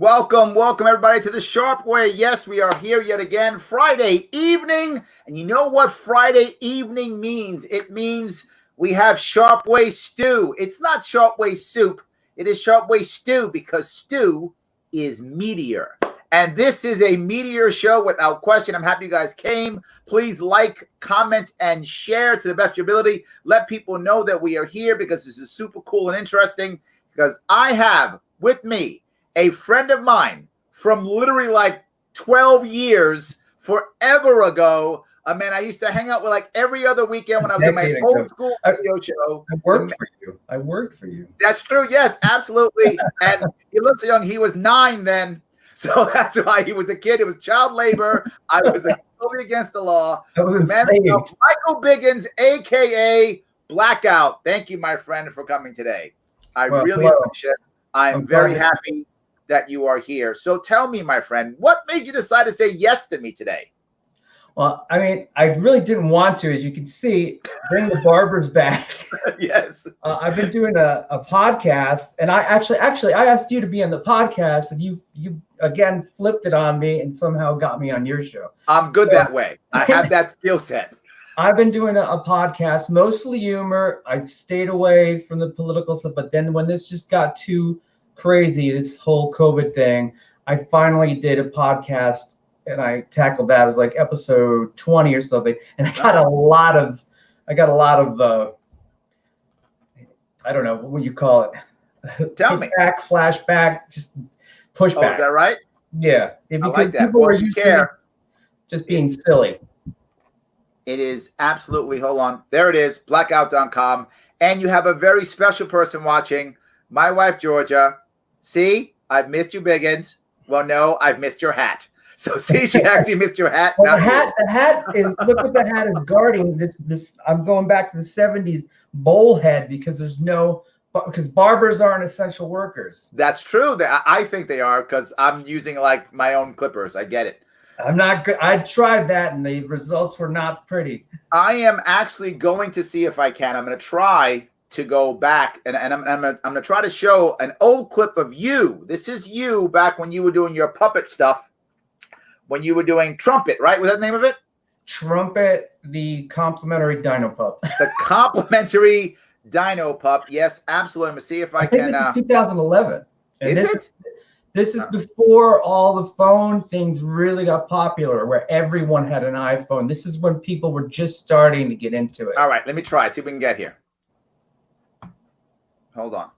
Welcome everybody to the Sharpe Way. Yes, we are here yet again, Friday evening. And you know what Friday evening means? It means we have Sharpe Way stew. It's not Sharpe Way soup. It is Sharpe Way stew because stew is meteor. And this is a meteor show without question. I'm happy you guys came. Please like, comment, and share to the best of your ability. Let people know that we are here because this is super cool and interesting. Because I have with me a friend of mine from literally like 12 years, forever ago. I mean, I used to hang out with like every other weekend when I was in my old school W.H.O. I worked for you. That's true. Yes, absolutely. And he looks so young. He was 9 then. So that's why he was a kid. It was child labor. I was totally against the law. Michael Biggins, a.k.a. Blackout. Thank you, my friend, for coming today. I really appreciate it. I'm very happy that you are here. So tell me, my friend, what made you decide to say yes to me today? Well, I mean, I really didn't want to, as you can see, bring the barbers back. Yes. I've been doing a podcast, and I actually I asked you to be on the podcast, and you again flipped it on me and somehow got me on your show. I'm good that way. I have that skill set. I've been doing a podcast, mostly humor. I stayed away from the political stuff, but then when this just got too crazy, this whole COVID thing, I finally did a podcast and I tackled that. It was like episode 20 or something, and I got a lot of I don't know what you call it. Tell me. Flashback, just pushback. Oh, is that right? Yeah, because I like that. People were used to just being silly. It is absolutely, hold on. There it is, blackout.com. And you have a very special person watching, my wife, Georgia. See, I've missed you, Biggins. Well, no, I've missed your hat. So see, she actually missed your hat. Well, the hat is, look what the hat is guarding. This I'm going back to the 70s bowl head because because barbers aren't essential workers. That's true. I think they are because I'm using like my own clippers. I get it. I'm not good. I tried that and the results were not pretty. I am actually going to see if I can. I'm going to try to go back and I'm going to try to show an old clip of you. This is you back when you were doing your puppet stuff, when you were doing Trumpet, right? Was that the name of it? Trumpet, the complimentary Dino Pup. The complimentary Dino Pup. Yes, absolutely. I'm going to see if I can. This is 2011. Is it? This is before all the phone things really got popular, where everyone had an iPhone. This is when people were just starting to get into it. All right, let me try. See if we can get here. Hold on.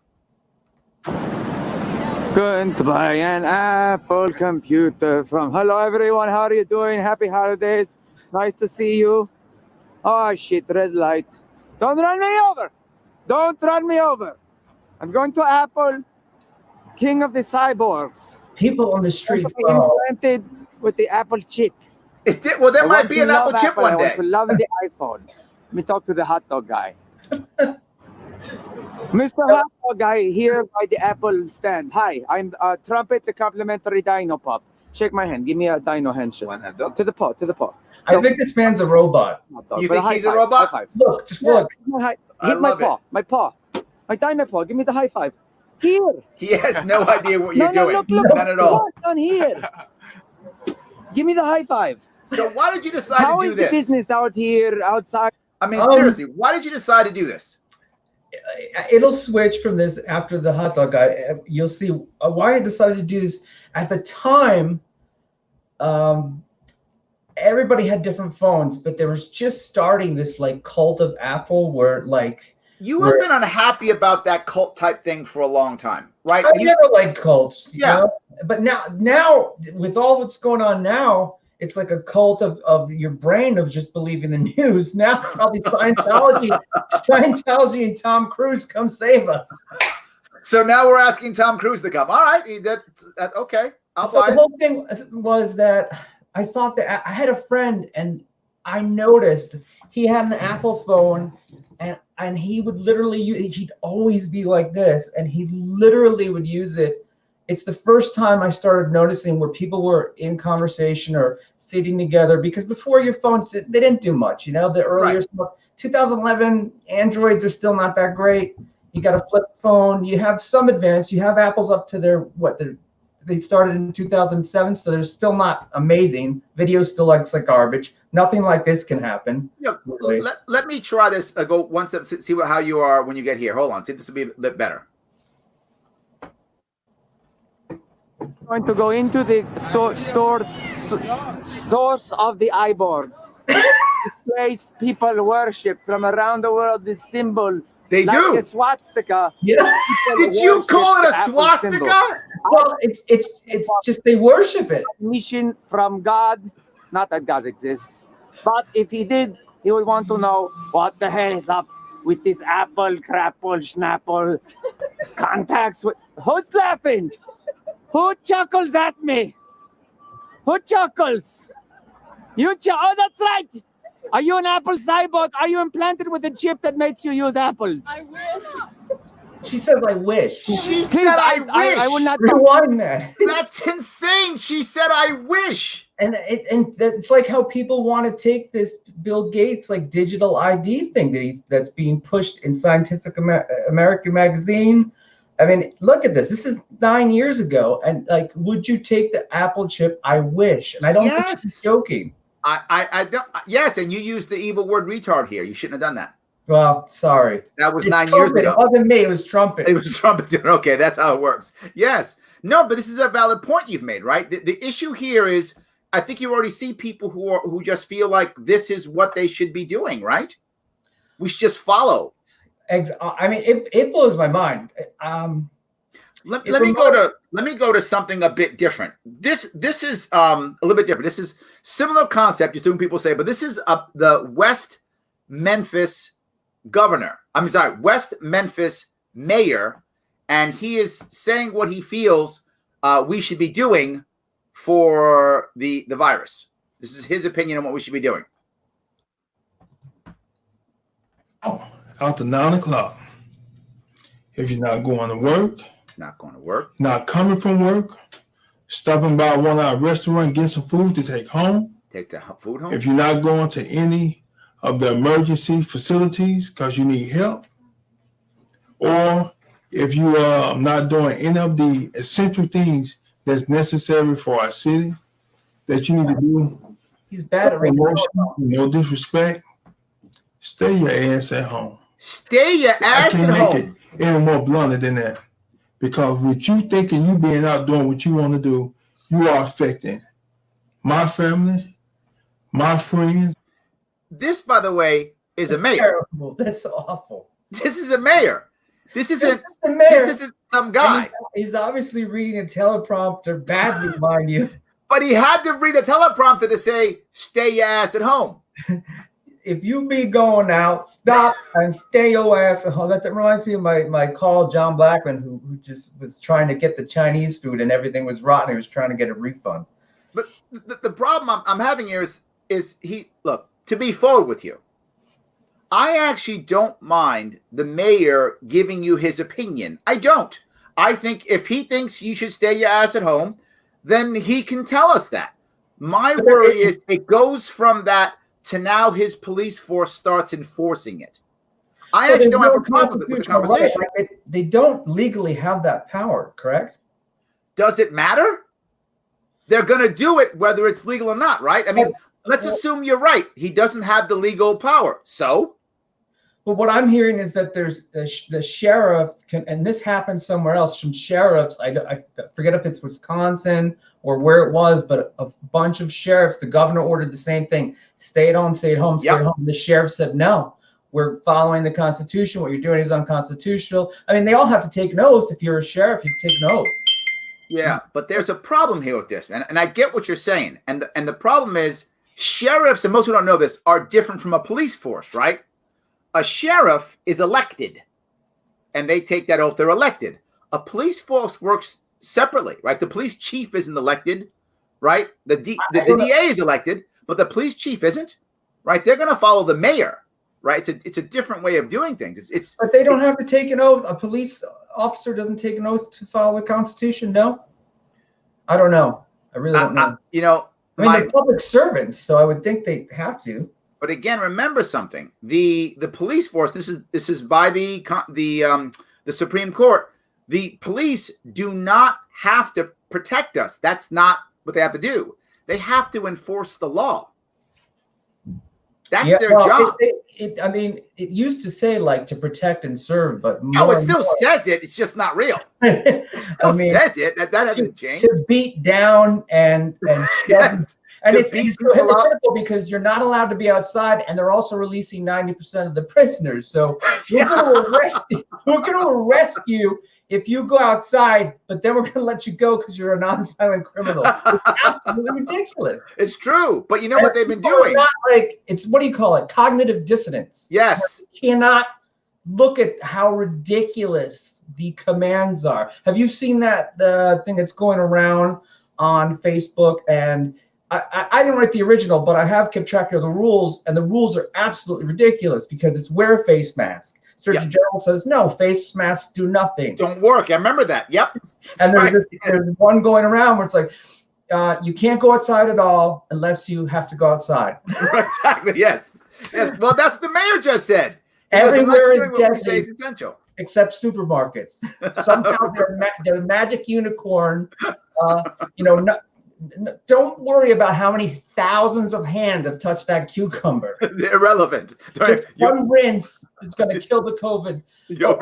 Going to buy an Apple computer from. Hello, everyone. How are you doing? Happy holidays. Nice to see you. Oh, shit. Red light. Don't run me over. Don't run me over. I'm going to Apple. King of the cyborgs. People on the street invented with the Apple chip. Well, there might be an Apple chip one day. I want to love the iPhone. Let me talk to the hot dog guy. Mr. Hot Dog Guy here by the Apple stand. Hi, I'm Trumpet, the complimentary Dino Pup. Shake my hand. Give me a Dino handshake. To the paw, to the paw. I think this man's a robot. You think he's a robot? Look, just look. Hit my paw. My paw. My Dino paw. Give me the high five. Here. He has no idea what you're doing. Look, none at all. Down here. Give me the high five. So why did you decide to do this? How is the business out here, outside? I mean, seriously, why did you decide to do this? It'll switch from this after the hot dog guy. You'll see why I decided to do this. At the time, everybody had different phones, but there was just starting this like cult of Apple where like, you have been unhappy about that cult type thing for a long time, right? I never liked cults. Yeah. You know? But now with all that's going on now, it's like a cult of your brain of just believing the news. Now probably Scientology and Tom Cruise come save us. So now we're asking Tom Cruise to come. All right. Okay. I'll buy it. The whole thing was that I thought that I had a friend and I noticed he had an Apple phone and he would literally, he'd always be like this, and he literally would use it. It's the first time I started noticing where people were in conversation or sitting together, because before your phones, they didn't do much, you know, the earlier stuff. 2011, Androids are still not that great. You got a flip phone, you have some advance, you have Apples up to their they started in 2007, so they're still not amazing. Video still looks like garbage. Nothing like this can happen. Yeah, let me try this. Go one step, see how you are when you get here. Hold on, see if this will be a bit better. Going to go into the source of the eyeballs. Place people worship from around the world. This symbol. They like do. A swastika. Yeah. Did you call it a swastika? Well, it's just they worship it. Mission from God. Not that God exists, but if he did, he would want to know what the hell is up with this apple, crapple, schnapple contacts. Who's laughing? Who chuckles at me? Who chuckles? Oh, that's right. Are you an Apple cyborg? Are you implanted with a chip that makes you use apples? I wish. She says, I wish. She said, I wish. I will not. Rewind that. That's insane. She said, I wish. And it's like how people want to take this Bill Gates like digital ID thing that's being pushed in Scientific American magazine. I mean, look at this. This is 9 years ago, and like, would you take the Apple chip? I wish, and I don't think she's joking. I don't. Yes, and you used the evil word retard here. You shouldn't have done that. Well, sorry. That was It's 9 trumpet. years ago. It wasn't me. It was trumpet. It was Trump. Okay, that's how it works. Yes. No, but this is a valid point you've made, right? The issue here is, I think you already see people who just feel like this is what they should be doing, right? We should just follow. I mean, it blows my mind. Let me go to something a bit different. This is a little bit different. This is similar concept. You're seeing people say, but this is the West Memphis governor. I'm sorry, West Memphis mayor, and he is saying what he feels we should be doing for the virus. This is his opinion on what we should be doing. After 9 o'clock, if you're not going to work, not coming from work, stopping by one of our restaurants, getting some food to take home. Take the food home. If you're not going to any of the emergency facilities because you need help, or if you are not doing any of the essential things that's necessary for our city that you need to do. He's bad at no disrespect. Stay your ass at home. Stay your ass at home. I can't make it any more blunter than that. Because with you thinking you being out doing what you want to do, you are affecting my family, my friends. This, by the way, is a mayor. Terrible. That's awful. This is a mayor. This isn't some guy. He's obviously reading a teleprompter badly, mind you. But he had to read a teleprompter to say, stay your ass at home. If you be going out, stop and stay your ass at home. That reminds me of my call, John Blackman, who just was trying to get the Chinese food and everything was rotten. He was trying to get a refund. But the problem I'm having here is look, to be forward with you, I actually don't mind the mayor giving you his opinion. I don't. I think if he thinks you should stay your ass at home, then he can tell us that. My worry is it goes from that to now his police force starts enforcing it. I actually don't have a problem with the conversation. Right. Like they don't legally have that power, correct? Does it matter? They're going to do it whether it's legal or not, right? I mean, let's assume you're right. He doesn't have the legal power. So? But what I'm hearing is that there's the sheriff, and this happens somewhere else, some sheriffs, I forget if it's Wisconsin or where it was, but a bunch of sheriffs, the governor ordered the same thing. Stay at home, stay at home, stay at home. The sheriff said, no, we're following the Constitution. What you're doing is unconstitutional. I mean, they all have to take an oath. If you're a sheriff, you take an oath. Yeah, but there's a problem here with this, man. And I get what you're saying. And the problem is sheriffs, and most people don't know this, are different from a police force, right? A sheriff is elected, and they take that oath. They're elected. A police force works separately, right? The police chief isn't elected, right? The DA is elected, but the police chief isn't, right? They're going to follow the mayor, right? It's a different way of doing things. But they don't have to take an oath. A police officer doesn't take an oath to follow the Constitution, no? I don't know. I really don't know. I mean, they're public servants, so I would think they have to. But again, remember something: the police force. This is by the Supreme Court. The police do not have to protect us. That's not what they have to do. They have to enforce the law. That's their job. It used to say like to protect and serve, but no, it still says it. It's just not real. It still says it. That hasn't changed. To beat down and yes. And it's hypocritical because you're not allowed to be outside, and they're also releasing 90% of the prisoners. So we're going to arrest you if you go outside, but then we're going to let you go because you're a nonviolent criminal. It's absolutely ridiculous. It's true, but you know what they've been doing? Not like it's what do you call it? Cognitive dissonance. Yes. You cannot look at how ridiculous the commands are. Have you seen that thing that's going around on Facebook? And I didn't write the original, but I have kept track of the rules, and the rules are absolutely ridiculous because it's wear a face mask. Surgeon General says, no, face masks do nothing. Don't work. I remember that. Yep. And there's one going around where it's like, you can't go outside at all unless you have to go outside. Exactly. Yes. Yes. Well, that's what the mayor just said. Everywhere is deadly, essential, except supermarkets. Somehow they're magic unicorn. Don't worry about how many thousands of hands have touched that cucumber. Irrelevant. Just one rinse is going to kill the COVID. No,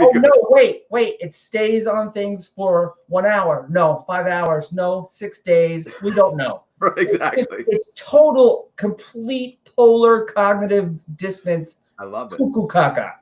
wait. It stays on things for 1 hour. No, 5 hours. No, 6 days. We don't know. Exactly. It's total, complete polar cognitive dissonance. I love it. Cuckoo caca.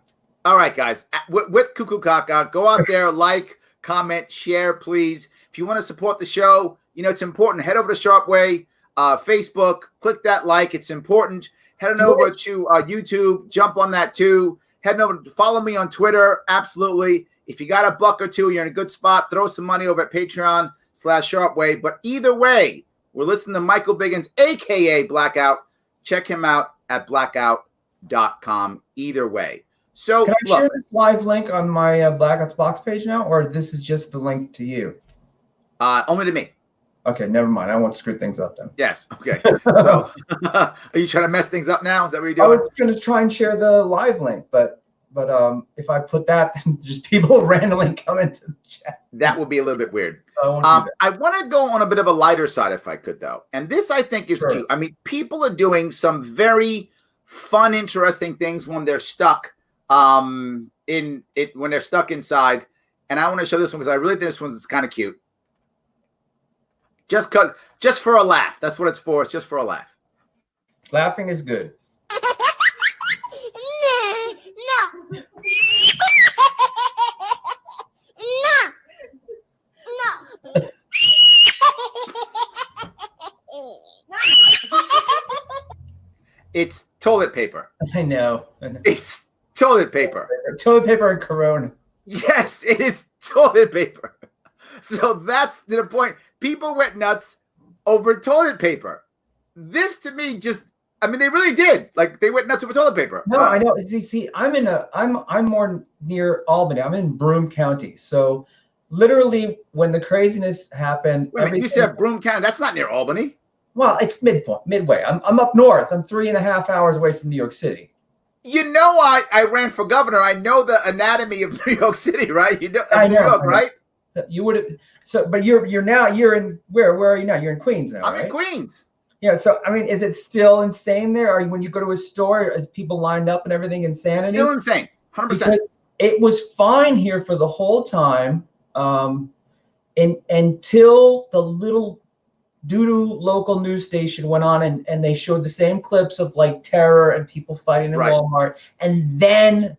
All right, guys. With cuckoo caca, go out there, like, comment, share, please. If you want to support the show, it's important. Head over to Sharpe Way, Facebook, click that like. It's important. Head on over to YouTube, jump on that too. Head over, follow me on Twitter. Absolutely. If you got $1 or $2, you're in a good spot. Throw some money over at Patreon/Sharpe Way. But either way, we're listening to Michael Biggins, aka Blackout. Check him out at blackout.com. Either way. So can I share this live link on my Blackout's box page now, or this is just the link to you? Only to me. Okay, never mind. I won't screw things up then. Yes. Okay. So, are you trying to mess things up now? Is that what you're doing? I was going to try and share the live link, but if I put that, then just people randomly come into the chat. That would be a little bit weird. I want to go on a bit of a lighter side, if I could, though. And this, I think, is cute. I mean, people are doing some very fun, interesting things when they're stuck when they're stuck inside. And I want to show this one because I really think this one's kind of cute. Just for a laugh. That's what it's for. It's just for a laugh. Laughing is good. No. It's toilet paper. I know. It's toilet paper. Toilet paper and Corona. Yes, it is toilet paper. So that's to the point. People went nuts over toilet paper. This to me they really did. Like they went nuts over toilet paper. No, I know. See, I'm more near Albany. I'm in Broome County. So literally when the craziness happened. Wait a minute, you said Broome County. That's not near Albany. Well, it's midway. I'm up north. I'm 3.5 hours away from New York City. I ran for governor. I know the anatomy of New York City, right? New York, right? You would have. So, but you're in where are you now? You're in Queens now. I'm right? in Queens. Yeah. So I mean, is it still insane there? Or when you go to a store, is people lined up and everything insanity? Still insane. 100%. It was fine here for the whole time, until the little doo-doo local news station went on and they showed the same clips of like terror and people fighting in Walmart, and then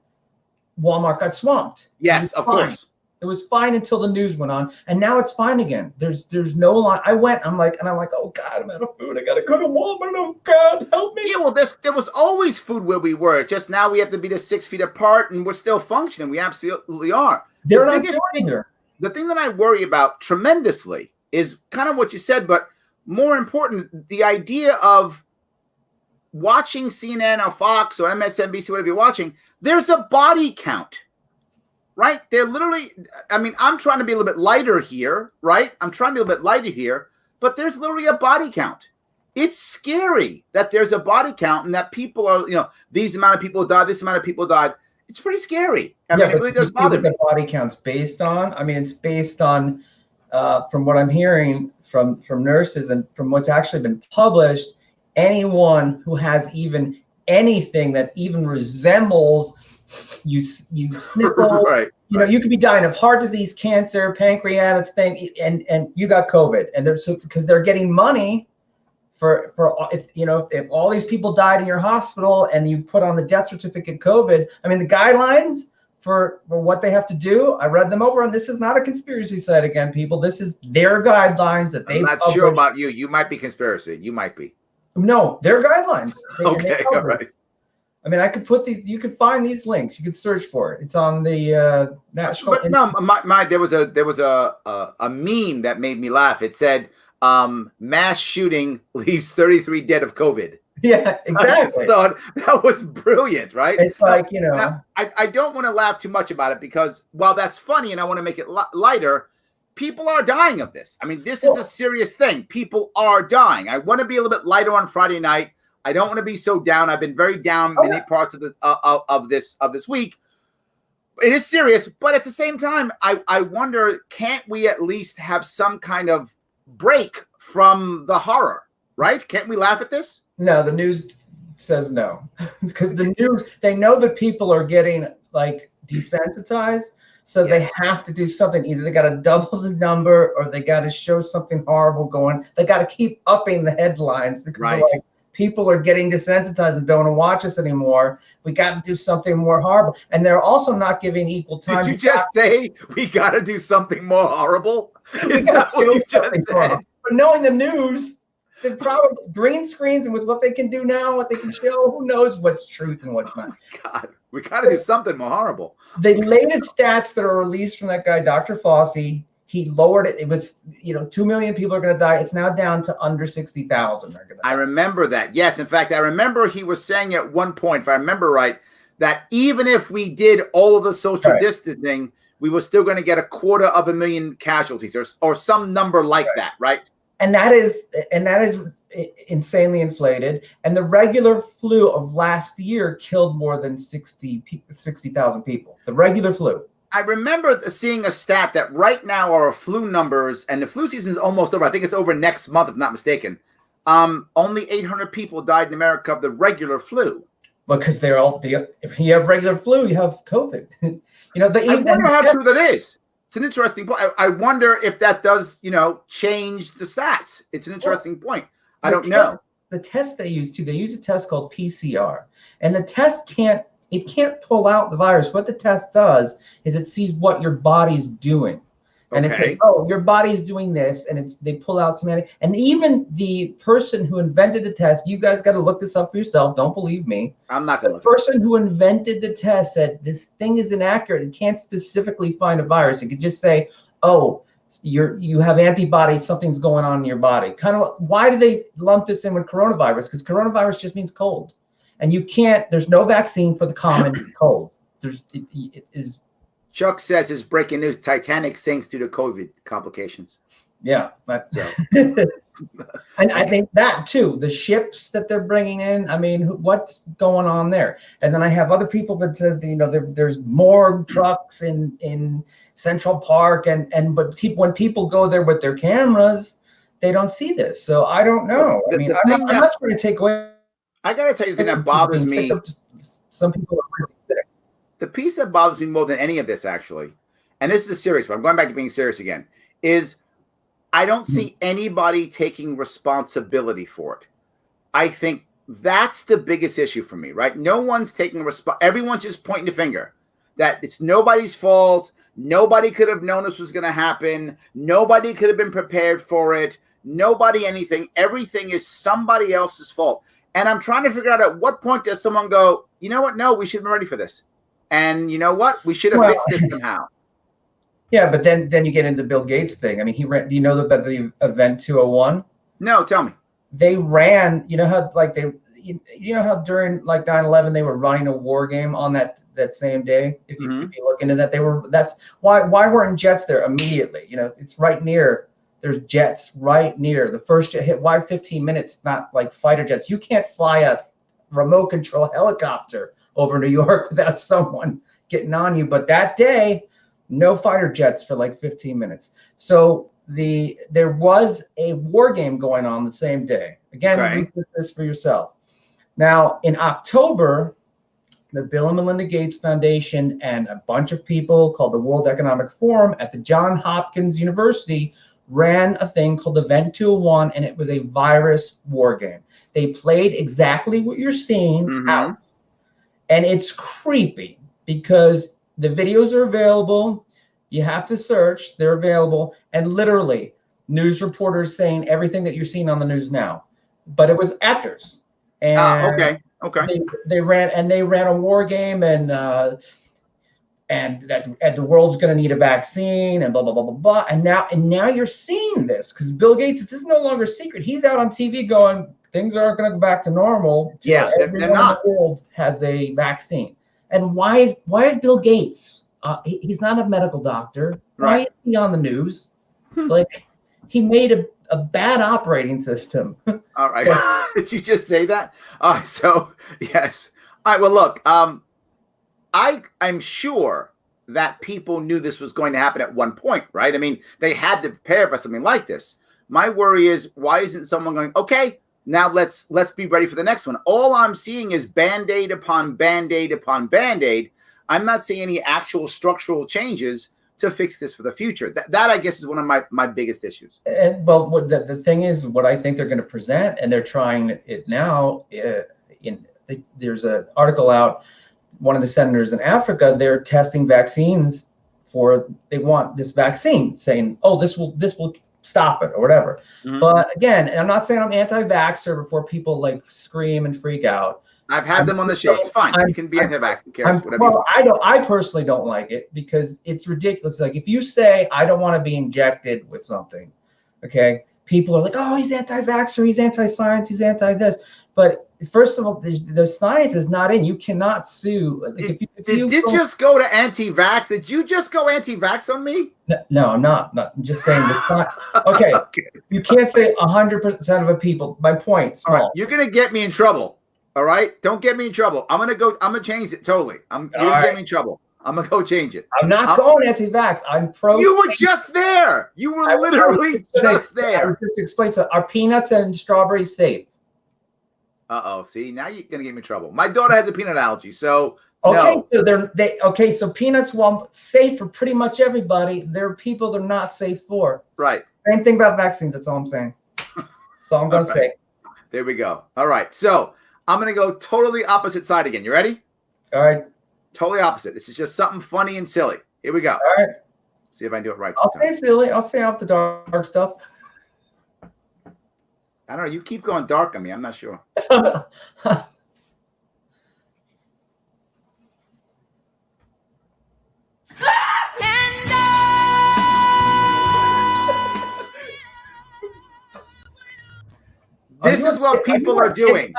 Walmart got swamped. Yes, of course. It was fine until the news went on, and now it's fine again. There's no line. I'm like, oh God, I'm out of food. I gotta go to Walmart. Oh God, help me. Yeah, well, there was always food where we were. Just now we have to be the 6 feet apart, and we're still functioning. We absolutely are. They're not doing there. The thing that I worry about tremendously is kind of what you said, but more important, the idea of watching CNN or Fox or MSNBC, whatever you're watching, there's a body count, right? They're literally, I'm trying to be a little bit lighter here, right? But there's literally a body count. It's scary that there's a body count and that people are, these amount of people died, this amount of people died. It's pretty scary. I mean, it really does bother me. The body count's based on. I mean, it's based on, from what I'm hearing from nurses and from what's actually been published, anyone who has even anything that even resembles you sniffle, Right. You know, you could be dying of heart disease, cancer, pancreatitis thing, and you got COVID, and because they're getting money for if all these people died in your hospital and you put on the death certificate COVID. I mean, the guidelines for what they have to do, I read them over, and this is not a conspiracy site again, people. This is their guidelines that they. I'm not sure about you. You might be conspiracy. You might be. No, their guidelines. Okay, all right. I mean, I could put these. You could find these links. You could search for it. It's on the national. But no, there was a meme that made me laugh. It said, "Mass shooting leaves 33 dead of COVID." Yeah, exactly. I just thought that was brilliant, right? It's like, Now, I don't want to laugh too much about it because while that's funny and I want to make it lighter, people are dying of this. I mean, this is a serious thing. People are dying. I want to be a little bit lighter on Friday night. I don't want to be so down. I've been very down many parts of the of this week. It is serious, but at the same time, I wonder, can't we at least have some kind of break from the horror, right? Can't we laugh at this? No, the news says no, because the news, they know that people are getting like desensitized, so they have to do something. Either they got to double the number, or they got to show something horrible going. They got to keep upping the headlines because they're like, people are getting desensitized and don't want to watch us anymore. We got to do something more horrible, and they're also not giving equal time. Did you just say we got to do something more horrible? Is that what you just said? But knowing the news. They probably green screens, and with what they can do now, what they can show, who knows what's truth and what's not. God, we got to do something more horrible. The latest stats that are released from that guy, Dr. Fauci, he lowered it. It was, 2 million people are going to die. It's now down to under 60,000. I remember that. Yes. In fact, I remember he was saying at one point, if I remember right, that even if we did all of the social distancing, we were still going to get 250,000 casualties or some number like that, right? And that is insanely inflated. And the regular flu of last year killed more than 60,000 people. The regular flu. I remember seeing a stat that right now our flu numbers, and the flu season is almost over. I think it's over next month, if not mistaken. Only 800 people died in America of the regular flu. Because they're all. If you have regular flu, you have COVID. I wonder how true that is. It's an interesting point. I wonder if that does, change the stats. It's an interesting point. I don't know. The test they use a test called PCR, and the test can't pull out the virus. What the test does is it sees what your body's doing. And it says, oh, your body's doing this, and they pull out some. And even the person who invented the test, you guys got to look this up for yourself. Don't believe me. I'm not going to. The person who invented the test said this thing is inaccurate. It can't specifically find a virus. It could just say, oh, you have antibodies. Something's going on in your body. Kind of. Why do they lump this in with coronavirus? Because coronavirus just means cold, and you can't. There's no vaccine for the common cold. It is. Chuck says his breaking news: Titanic sinks due to COVID complications. Yeah, and I think that too. The ships that they're bringing in. I mean, what's going on there? And then I have other people that says there's more trucks in Central Park, but when people go there with their cameras, they don't see this. So I don't know. I'm not trying to take away. I got to tell you the thing that bothers me. Some people are really sick. The piece that bothers me more than any of this, actually, and this is serious, but I'm going back to being serious again, is I don't see anybody taking responsibility for it. I think that's the biggest issue for me, right? No one's taking everyone's just pointing the finger that it's nobody's fault. Nobody could have known this was going to happen. Nobody could have been prepared for it. Nobody anything. Everything is somebody else's fault. And I'm trying to figure out at what point does someone go, you know what? No, we should have been ready for this. And you know what? We should have fixed this somehow. Yeah, but then you get into Bill Gates thing. I mean, do you know about the Event 201? No, tell me. They ran. You know how how during like 9/11 they were running a war game on that same day. If you look into that, that's why weren't jets there immediately? It's right near. There's jets right near. The first jet hit. Why 15 minutes? Not like fighter jets. You can't fly a remote control helicopter over New York without someone getting on you. But that day, no fighter jets for like 15 minutes. So there was a war game going on the same day. Again, research this for yourself. Now, in October, the Bill and Melinda Gates Foundation and a bunch of people called the World Economic Forum at the Johns Hopkins University ran a thing called Event 201, and it was a virus war game. They played exactly what you're seeing out. And it's creepy because the videos are available. You have to search. They're available. And literally, news reporters saying everything that you're seeing on the news now. But it was actors. And They ran a war game, and that the world's going to need a vaccine, and blah blah blah blah blah. And now you're seeing this because Bill Gates, this is no longer a secret. He's out on TV going, things aren't going to go back to normal. Yeah, they're not. The world has a vaccine. And why is Bill Gates? He's not a medical doctor. Why is he on the news? Like, he made a bad operating system. All right. Did you just say that? All right. So, yes. All right. Well, look, I'm sure that people knew this was going to happen at one point, right? I mean, they had to prepare for something like this. My worry is, why isn't someone going, okay, now let's be ready for the next one? All I'm seeing is Band-Aid upon Band-Aid upon Band-Aid. I'm not seeing any actual structural changes to fix this for the future. That I guess is one of my biggest issues. Well, the thing is, what I think they're going to present, and they're trying it now. There's an article out. One of the senators in Africa, they're testing vaccines they want this vaccine, saying, oh, this will stop it or whatever. But again, and I'm not saying I'm anti-vaxxer before people like scream and freak out. I've had them on the show. It's fine. You can be anti-vaxxer. Well, I personally don't like it because it's ridiculous. Like, if you say I don't want to be injected with something, okay, people are like, oh, he's anti-vaxxer, he's anti-science, he's anti-this. But first of all, the science is not in. You cannot sue. Like, did you just go to anti-vax? Did you just go anti-vax on me? No, I'm not. I'm just saying okay. You can't say 100% of the people. My point. Small. All right, you're gonna get me in trouble. All right, don't get me in trouble. I'm gonna change it totally. You're gonna get me in trouble. I'm gonna go change it. I'm not going anti-vax. I'm pro. You were just there. You were literally just there. I was just explain. So, are peanuts and strawberries safe? See, now you're gonna get me in trouble. My daughter has a peanut allergy, so okay. No. So peanuts, while safe for pretty much everybody, there are people they're not safe for. Right. Same thing about vaccines. That's all I'm saying. That's all I'm gonna say. There we go. All right. So I'm gonna go totally opposite side again. You ready? All right. Totally opposite. This is just something funny and silly. Here we go. All right. See if I can do it right. I'll say silly. I'll say off the dark stuff. I don't know. You keep going dark on me. I'm not sure. This is what people are doing.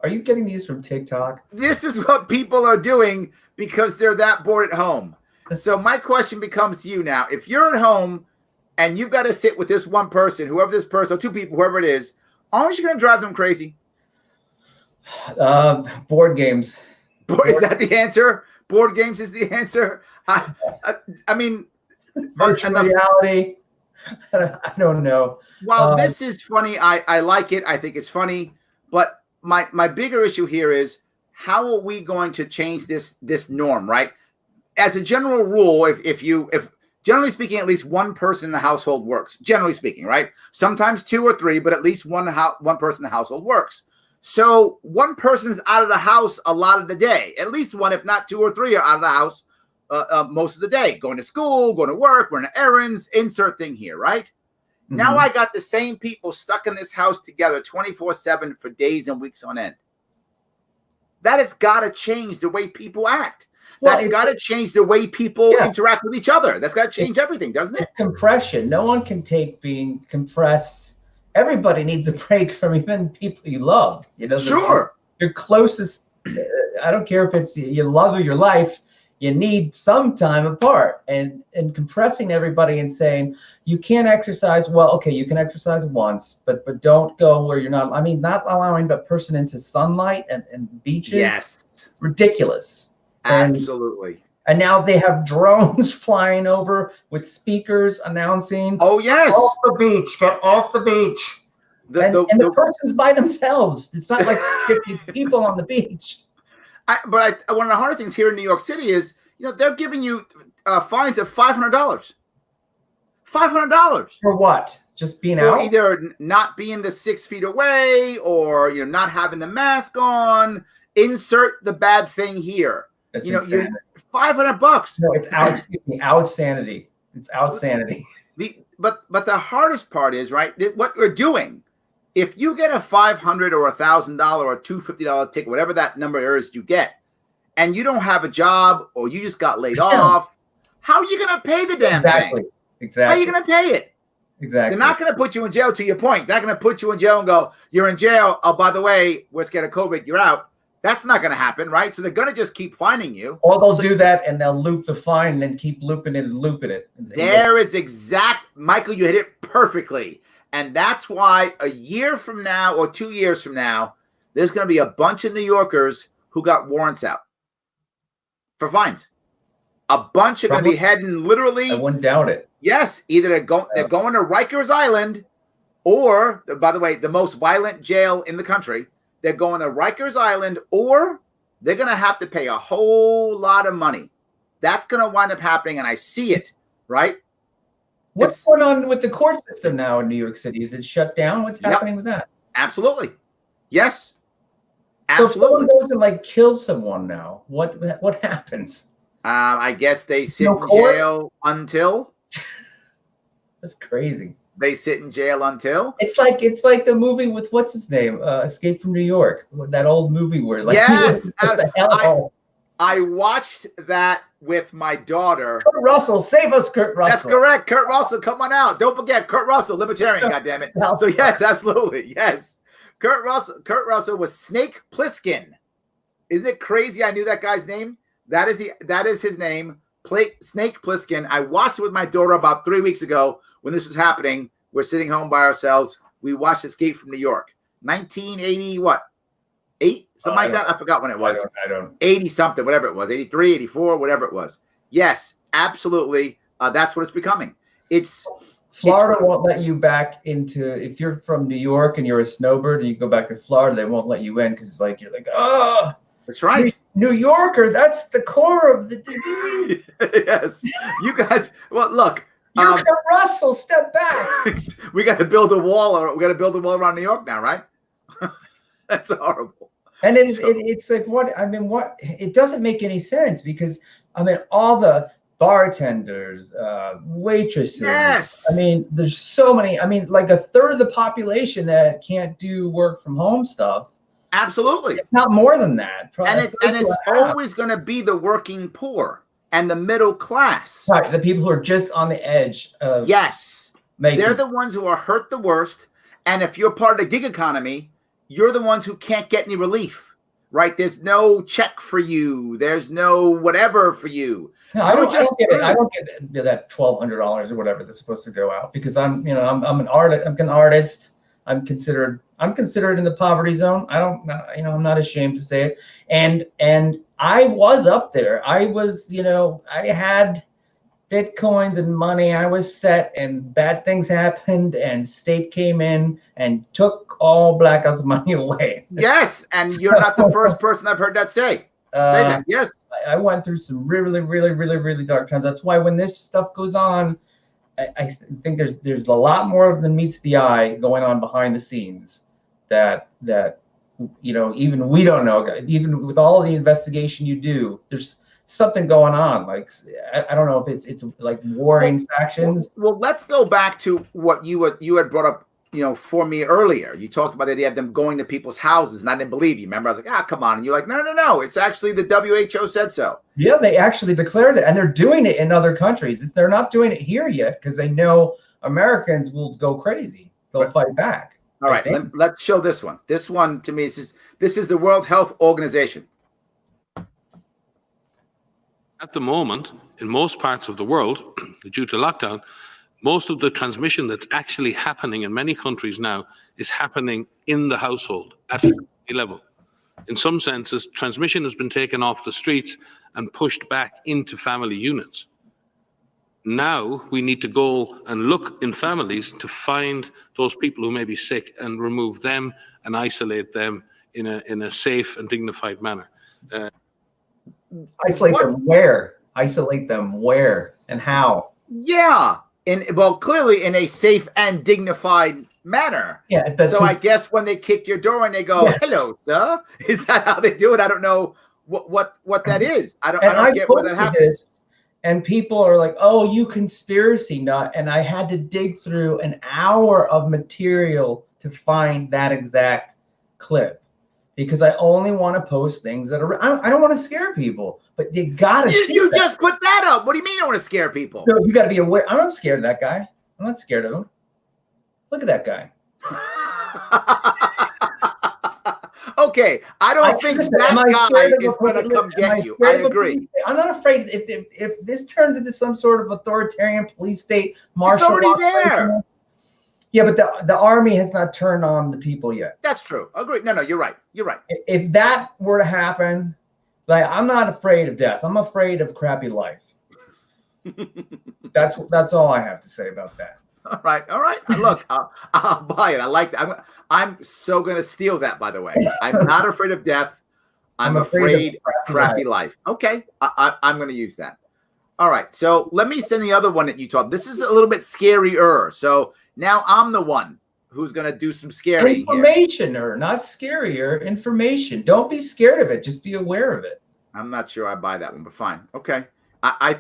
Are you getting these from TikTok? This is what people are doing because they're that bored at home. So my question becomes to you now. If you're at home and you've got to sit with this one person, whoever this person, or two people, whoever it is, aren't you going to drive them crazy? Board games. Is that the answer? Board games is the answer? I mean, virtual reality. I don't know. While this is funny, I like it. I think it's funny. But my bigger issue here is, how are we going to change this norm, right? As a general rule, if generally speaking, at least one person in the household works. Generally speaking, right? Sometimes two or three, but at least one person in the household works. So one person's out of the house a lot of the day. At least one, if not two or three, are out of the house most of the day. Going to school, going to work, running errands, insert thing here, right? Mm-hmm. Now I got the same people stuck in this house together 24/7 for days and weeks on end. That has got to change the way people act. That's got to change the way people interact with each other. That's got to change everything, doesn't it? Compression. No one can take being compressed. Everybody needs a break from even people you love. You know, sure. Your closest. I don't care if it's your love of your life. You need some time apart, and compressing everybody and saying you can't exercise. Well, okay, you can exercise once, but don't go where you're not. I mean, not allowing the person into sunlight and beaches. Yes. ridiculous. Absolutely. And now they have drones flying over with speakers announcing, "Oh yes, off the beach, get off the beach." And the person's by themselves. It's not like 50 people on the beach. One of the harder things here in New York City is, they're giving you fines of $500. $500 for what? Just being for out? Either not being the 6 feet away, or not having the mask on. Insert the bad thing here. It's you're $500. No, it's outsanity. It's outsanity. But the hardest part is, right, what you're doing. If you get a $500 or $1,000 or $250 ticket, whatever that number is you get, and you don't have a job or you just got laid off, how are you going to pay the damn thing? Exactly. How are you going to pay it? Exactly. They're not going to put you in jail, to your point. They're not going to put you in jail and go, "You're in jail. Oh, by the way, we're scared of COVID. You're out." That's not going to happen, right? So they're going to just keep fining you. Or they'll do that and they'll loop the fine and then keep looping it and looping it. Michael, you hit it perfectly. And that's why a year from now or 2 years from now, there's going to be a bunch of New Yorkers who got warrants out for fines. A bunch are going to be heading literally. I wouldn't doubt it. Yes, either they're going to Rikers Island, or, by the way, the most violent jail in the country. They're going to Rikers Island, or they're going to have to pay a whole lot of money. That's going to wind up happening, and I see it, right? What's going on with the court system now in New York City? Is it shut down? What's happening with that? Absolutely. Yes. So if someone goes and kills someone now, what happens? I guess they sit in jail until. That's crazy. They sit in jail until. It's like the movie with what's his name, Escape from New York. That old movie where yes, I watched that with my daughter. Kurt Russell, save us, Kurt Russell. That's correct, Kurt Russell. Come on out. Don't forget Kurt Russell, Libertarian. goddammit. So yes, absolutely, yes. Kurt Russell was Snake Plissken. Isn't it crazy? I knew that guy's name. That is his name. Snake Plissken. I watched it with my daughter about 3 weeks ago when this was happening. We're sitting home by ourselves. We watched Escape from New York. 1980, what? 8? Something like that? I forgot when it was. I don't. 80 something, whatever it was. 83, 84, whatever it was. Yes, absolutely. That's what it's becoming. Florida won't let you back into, if you're from New York and you're a snowbird and you go back to Florida, they won't let you in because you're like, oh. That's right. New Yorker, that's the core of the disease. Yes. You guys, well, look. You're Kurt Russell, step back. We got to build a wall. We got to build a wall around New York now, right? That's horrible. And it's like, what? I mean, what? It doesn't make any sense because, I mean, all the bartenders, waitresses. Yes. I mean, there's so many. I mean, like a third of the population that can't do work from home stuff. Absolutely. It's not more than that. And it's always going to be the working poor and the middle class. Right. The people who are just on the edge of. Yes. They're the ones who are hurt the worst. And if you're part of the gig economy, you're the ones who can't get any relief, right? There's no check for you. There's no whatever for you. No, I don't get it. I don't get that $1,200 or whatever that's supposed to go out because I'm an artist. I'm an artist. I'm considered in the poverty zone. I'm not ashamed to say it. And I was up there. I was, I had Bitcoins and money. I was set, and bad things happened, and state came in and took all Blackout's money away. Yes, and you're not the first person I've heard that say that. Yes, I went through some really, really, really, really dark times. That's why when this stuff goes on, I think there's a lot more than meets the eye going on behind the scenes that even we don't know. Even with all the investigation you do, there's something going on. Like I don't know if it's like warring factions. Well, let's go back to what you had brought up, for me earlier. You talked about the idea of them going to people's houses, and I didn't believe you. Remember, I was like, come on, and you're like, no, it's actually the W.H.O said so. Yeah, they actually declared it, and they're doing it in other countries. They're not doing it here yet because they know Americans will go crazy. They'll fight back. All right, let's show this one. This one, to me, this is the World Health Organization. At the moment, in most parts of the world, due to lockdown, most of the transmission that's actually happening in many countries now is happening in the household at family level. in some senses, transmission has been taken off the streets and pushed back into family units. Now we need to go and look in families to find those people who may be sick and remove them and isolate them in a safe and dignified manner. Isolate them where? Isolate them where and how? Yeah. Clearly in a safe and dignified manner. Yeah. So I guess when they kick your door and they go, "Hello, sir," is that how they do it? I don't know what that is. I don't get where that happens. And people are like, "Oh, you conspiracy nut!" And I had to dig through an hour of material to find that exact clip, because I only want to post things that are. I don't want to scare people, but you gotta. You just put that up. What do you mean you don't want to scare people? No, you got to be aware. I'm not scared of that guy. I'm not scared of him. Look at that guy. Okay, I don't think that guy is going to come get you. I agree. I'm not afraid if this turns into some sort of authoritarian police state, martial law. It's already there. Yeah, but the army has not turned on the people yet. That's true. Agree. No, you're right. You're right. If that were to happen, like, I'm not afraid of death. I'm afraid of crappy life. That's all I have to say about that. All right. Look, I'll buy it. I like that. I'm so going to steal that, by the way. I'm not afraid of death. I'm afraid of crappy life. Okay. I'm going to use that. All right. So let me send the other one that you taught. This is a little bit scarier. So now I'm the one who's going to do some scary information here. Not scarier. Information. Don't be scared of it. Just be aware of it. I'm not sure I buy that one, but fine. Okay. How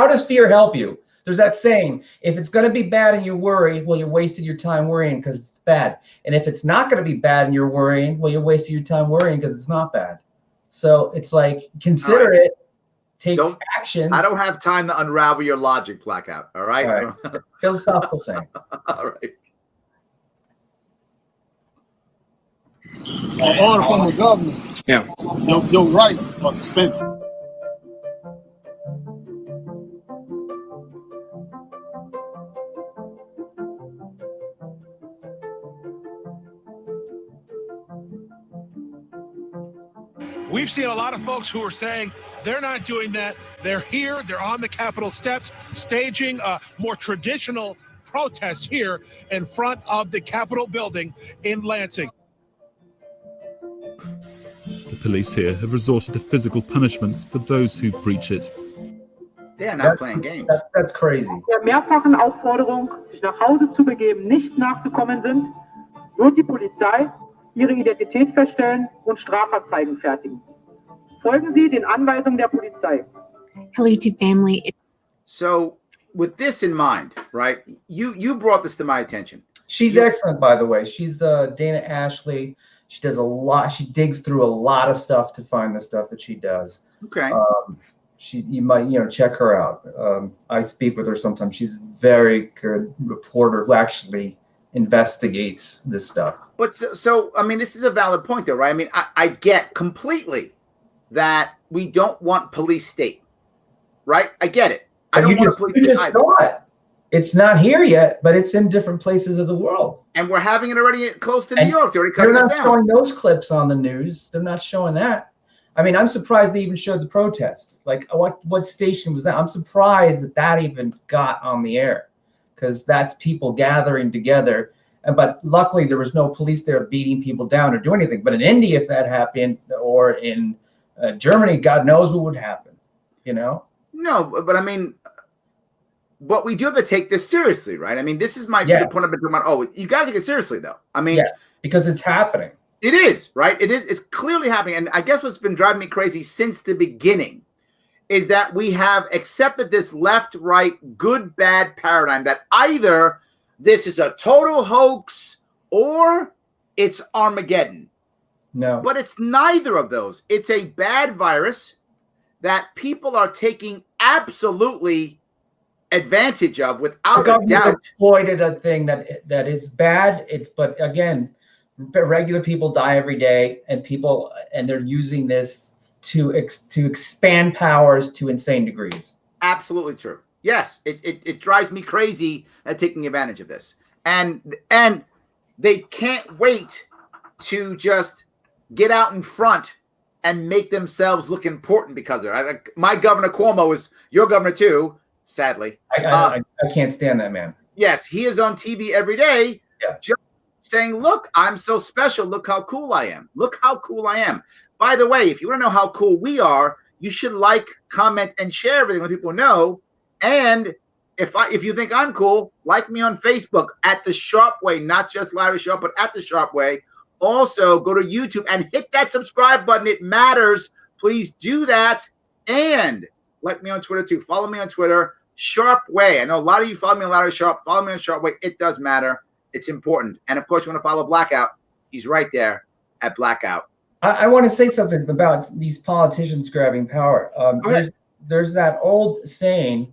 does fear help you? There's that saying, if it's going to be bad and you worry, well, you're wasting your time worrying because it's bad. And if it's not going to be bad and you're worrying, well, you're wasting your time worrying because it's not bad. So it's like, consider it, take action. I don't have time to unravel your logic, Blackout. All right? All right. Philosophical saying. All right. An order from the governor. Yeah. Your rights are suspended. We've seen a lot of folks who are saying they're not doing that. They're here. They're on the Capitol steps, staging a more traditional protest here in front of the Capitol building in Lansing. The police here have resorted to physical punishments for those who breach it. They're not playing games. That's crazy. Der mehrfachen Aufforderung, sich nach Hause zu begeben, nicht nachgekommen sind, wird die Polizei ihre Identität feststellen und Strafanzeigen fertigen. Folgen Sie den Anweisungen der Polizei. Hello to family. So, with this in mind, right? You brought this to my attention. She's excellent, by the way. She's Dana Ashlie. She does a lot. She digs through a lot of stuff to find the stuff that she does. Okay. You might check her out. I speak with her sometimes. She's a very good reporter who actually investigates this stuff. But so I mean, this is a valid point, though, right? I mean, I get completely that we don't want police state, right? I get it. I don't want a police state. You just saw it. It's not here yet, but it's in different places of the world. And we're having it already close to New York. They're already cutting us down. They're not showing those clips on the news. They're not showing that. I mean, I'm surprised they even showed the protest. Like, what station was that? I'm surprised that even got on the air, because that's people gathering together. But luckily, there was no police there beating people down or doing anything. But in India, if that happened, or in Germany, God knows what would happen. No, but I mean, but we do have to take this seriously, right? I mean, this is my point I've been talking about. Oh, you got to take it seriously, though. I mean, because it's happening. It is, right? It is. It's clearly happening. And I guess what's been driving me crazy since the beginning is that we have accepted this left-right, good-bad paradigm that either this is a total hoax or it's Armageddon. No. But it's neither of those. It's a bad virus that people are taking absolutely advantage of without a doubt. Exploited a thing that is bad. But again, regular people die every day, and they're using this to expand powers to insane degrees. Absolutely true. Yes, it drives me crazy at taking advantage of this, and they can't wait to just get out in front and make themselves look important because of it. My governor Cuomo is your governor too, sadly. I can't stand that man. Yes, he is on TV every day, just saying, look, I'm so special. Look how cool I am. Look how cool I am. By the way, if you want to know how cool we are, you should like, comment, and share everything, let people know. And if you think I'm cool, like me on Facebook at The Sharpe Way, not just Larry Sharpe, but at The Sharpe Way. Also, go to YouTube and hit that subscribe button. It matters. Please do that. And like me on Twitter, too. Follow me on Twitter, Sharpe Way. I know a lot of you follow me on Larry Sharpe. Follow me on Sharpe Way. It does matter. It's important. And, of course, you want to follow Blackout. He's right there at Blackout. I want to say something about these politicians grabbing power. There's that old saying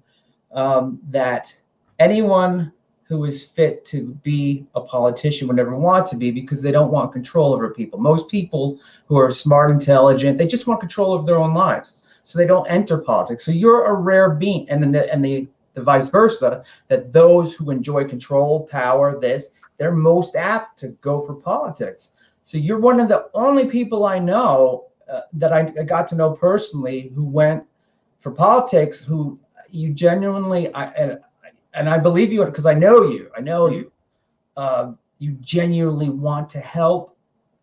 that anyone who is fit to be a politician would never want to be because they don't want control over people. Most people who are smart, intelligent, they just want control of their own lives. So they don't enter politics. So you're a rare being. And then the vice versa, that those who enjoy control, power, they're most apt to go for politics. So you're one of the only people I know that I got to know personally who went for politics, who you genuinely, and I believe you because I know you. You genuinely want to help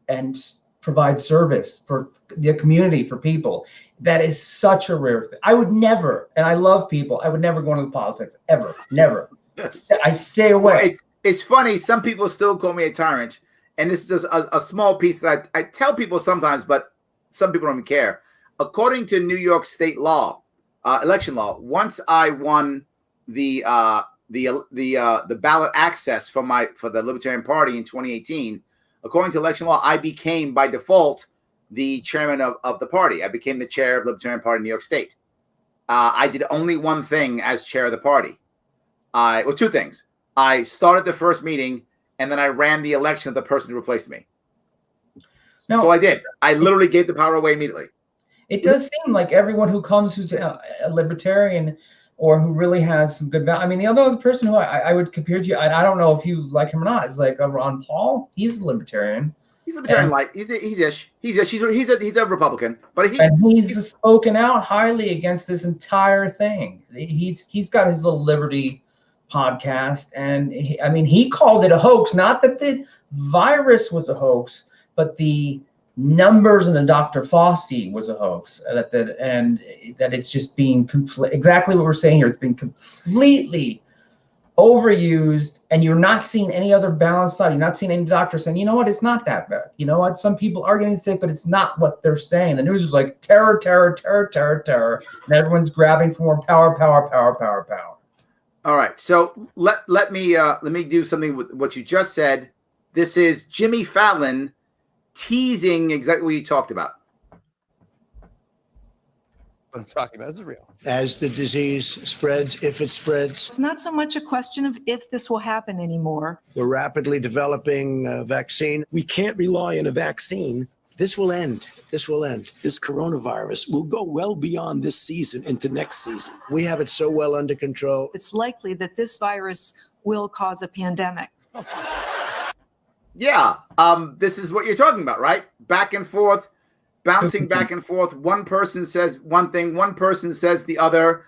and provide service for the community, for people. That is such a rare thing. I would never, and I love people, I would never go into politics, ever, never. Yes. I stay away. It's funny. Some people still call me a tyrant. And this is just a small piece that I tell people sometimes, but some people don't even care. According to New York state law, election law, once I won the ballot access for the Libertarian Party in 2018, according to election law, I became by default the chairman of the party. I became the chair of Libertarian Party in New York State. I did only one thing as chair of the party. Well, two things. I started the first meeting, and then I ran the election of the person who replaced me. So I did. I literally gave the power away immediately. It does seem like everyone who comes who's a libertarian or who really has some good value. I mean, the other person who I would compare to you, I don't know if you like him or not, is like Ron Paul. He's a libertarian. He's a libertarian light. He's a Republican, but he's spoken out highly against this entire thing. He's got his little Liberty podcast, and he called it a hoax. Not that the virus was a hoax, but the numbers in the Dr. Fauci was a hoax. And that it's just being exactly what we're saying here. It's being completely overused, and you're not seeing any other balanced side. You're not seeing any doctors saying, you know what, it's not that bad. You know what, some people are getting sick, but it's not what they're saying. The news is like terror, terror, terror, terror, terror, and everyone's grabbing for more power, power, power, power, power. All right, so let me do something with what you just said. This is Jimmy Fallon teasing exactly what you talked about. What I'm talking about is real. As the disease spreads, if it spreads. It's not so much a question of if this will happen anymore. We're rapidly developing a vaccine. We can't rely on a vaccine. This will end. This will end. This coronavirus will go well beyond this season into next season. We have it so well under control. It's likely that this virus will cause a pandemic. Yeah, this is what you're talking about, right? Back and forth, bouncing back and forth. One person says one thing, one person says the other.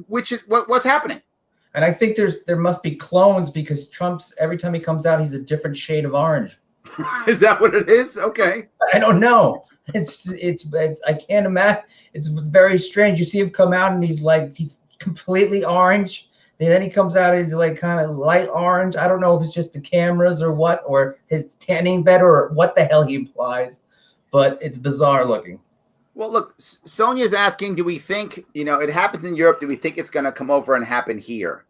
Which is what's happening. And I think there must be clones, because Trump's, every time he comes out, he's a different shade of orange. Is that what it is? Okay. I don't know. It's I can't imagine. It's very strange. You see him come out and he's completely orange. And then he comes out and he's like kind of light orange. I don't know if it's just the cameras or what, or his tanning bed, or what the hell he implies, but it's bizarre looking. Well, look, Sonia's asking, do we think, it happens in Europe, do we think it's going to come over and happen here?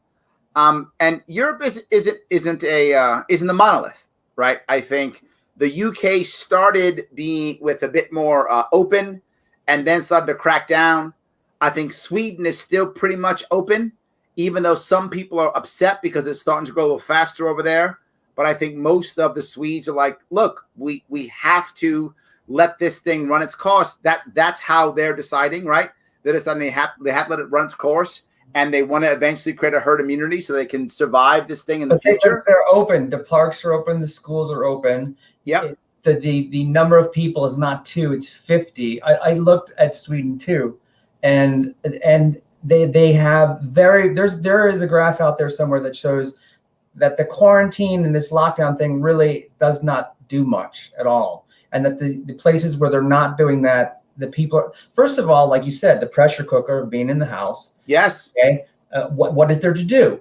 And Europe isn't the monolith, right? I think the UK started being with a bit more open and then started to crack down. I think Sweden is still pretty much open, even though some people are upset because it's starting to grow a little faster over there. But I think most of the Swedes are like, look, we have to let this thing run its course. That's how they're deciding, right? They're deciding they have to let it run its course, and they want to eventually create a herd immunity so they can survive this thing in the future. They're open. The parks are open. The schools are open. Yep. the number of people is not 2, it's 50. I looked at Sweden too, and they have there is a graph out there somewhere that shows that the quarantine and this lockdown thing really does not do much at all, and that the places where they're not doing that, the people are, first of all, like you said, the pressure cooker of being in the house. Yes. Okay. What is there to do?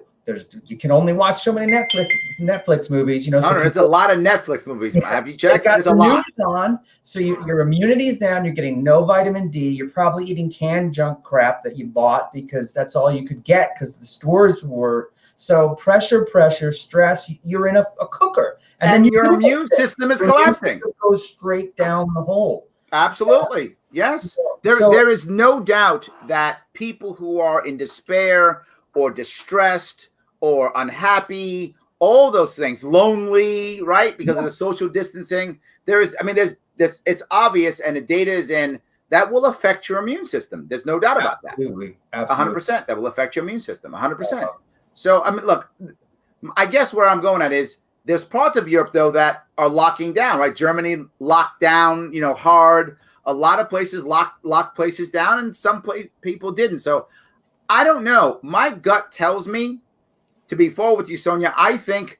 You can only watch so many Netflix movies, you know. No, there's a lot of Netflix movies. Have you checked? Got There's a the lot. news on, so your immunity is down. You're getting no vitamin D. You're probably eating canned junk crap that you bought because that's all you could get because the stores were. So pressure, stress. You're in a cooker, and then your immune system is collapsing. It goes straight down the hole. Absolutely, yes. There is no doubt that people who are in despair or distressed or unhappy, all those things, lonely, right? Because of the social distancing, there's this, it's obvious, and the data is in, that will affect your immune system. There's no doubt about that. Absolutely. 100%. That will affect your immune system, 100%. So, I mean, look, I guess where I'm going at is, there's parts of Europe, though, that are locking down, right? Germany locked down, hard. A lot of places locked places down, and some people didn't. So, I don't know. My gut tells me, to be forward with you, Sonia, I think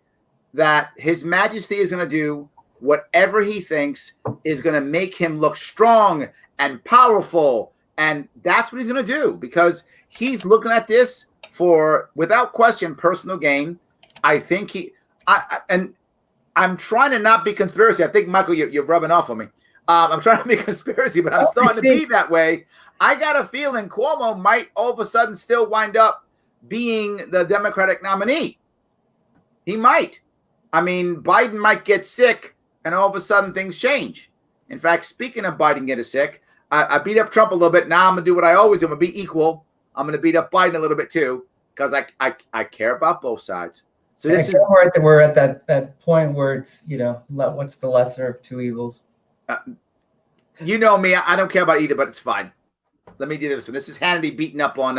that His Majesty is going to do whatever he thinks is going to make him look strong and powerful. And that's what he's going to do, because he's looking at this for, without question, personal gain. I think and I'm trying to not be conspiracy. I think, Michael, you're rubbing off on me. I'm trying to be conspiracy, but I'm starting to be that way. I got a feeling Cuomo might all of a sudden still wind up being the Democratic nominee. He might. I mean, Biden might get sick, and all of a sudden things change. In fact, speaking of Biden getting sick, I beat up Trump a little bit. Now I'm going to do what I always do. I'm going to be equal. I'm going to beat up Biden a little bit too, because I care about both sides. So this is we're at that point where it's, what's the lesser of two evils? You know me, I don't care about either, but it's fine. Let me do this one. This is Hannity beating up on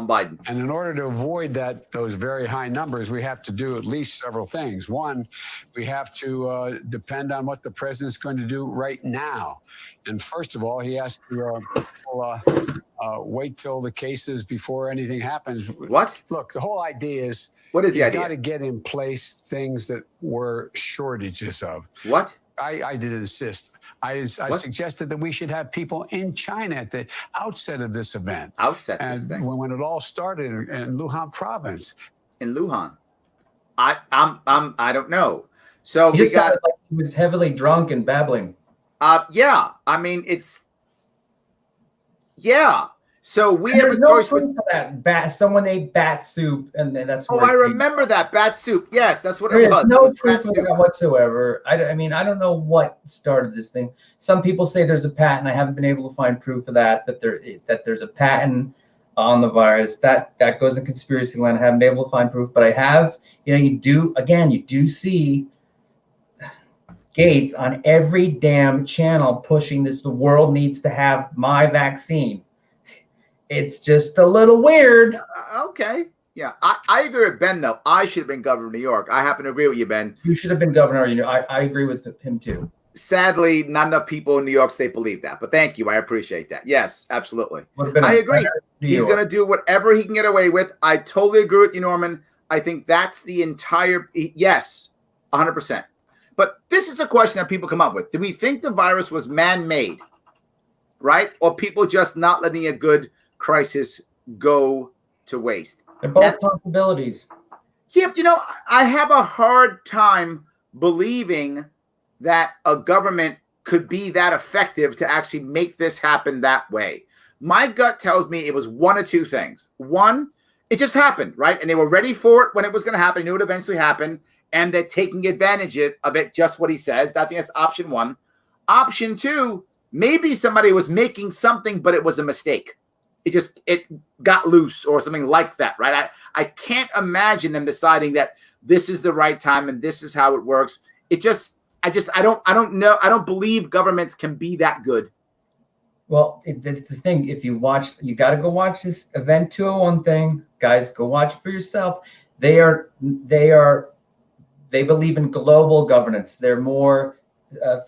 Biden. And in order to avoid those very high numbers, we have to do at least several things. One, we have to depend on what the president's going to do right now. And first of all, he has to wait till the cases before anything happens. What? Look, the whole idea is, what is the idea? He's got to get in place things that were shortages of. What? I did insist. I suggested that we should have people in China at the outset of this event. When it all started in Luhan province. In Luhan, I don't know. So he sounded like he was heavily drunk and babbling. Yeah. I mean, So we have a no choice proof of that. Someone ate bat soup, and then that's. I remember that bat soup. Yes, that's what it was. There's no proof of that whatsoever. I mean, I don't know what started this thing. Some people say there's a patent. I haven't been able to find proof of that. That there's a patent on the virus. That goes in conspiracy land. I haven't been able to find proof, but I have. You do see Gates on every damn channel pushing this. The world needs to have my vaccine. It's just a little weird. Okay. Yeah. I agree with Ben, though. I should have been governor of New York. I happen to agree with you, Ben. You should have been governor. I agree with him, too. Sadly, not enough people in New York State believe that. But thank you. I appreciate that. Yes, absolutely. I agree. He's going to do whatever he can get away with. I totally agree with you, Norman. I think that's the entire – yes, 100%. But this is a question that people come up with. Do we think the virus was man-made, right? Or people just not letting a good – crisis go to waste? They're both possibilities. Yeah, I have a hard time believing that a government could be that effective to actually make this happen that way. My gut tells me it was one of two things. One, it just happened, right? And they were ready for it when it was going to happen. They knew it would eventually happen, and they're taking advantage of it, just what he says. I think that's option one. Option two, maybe somebody was making something, but it was a mistake. It got loose or something like that, right? I can't imagine them deciding that this is the right time and this is how it works. I don't know. I don't believe governments can be that good. Well, it's the thing. If you you got to go watch this Event 201 thing, guys. Go watch it for yourself. They believe in global governance. They're more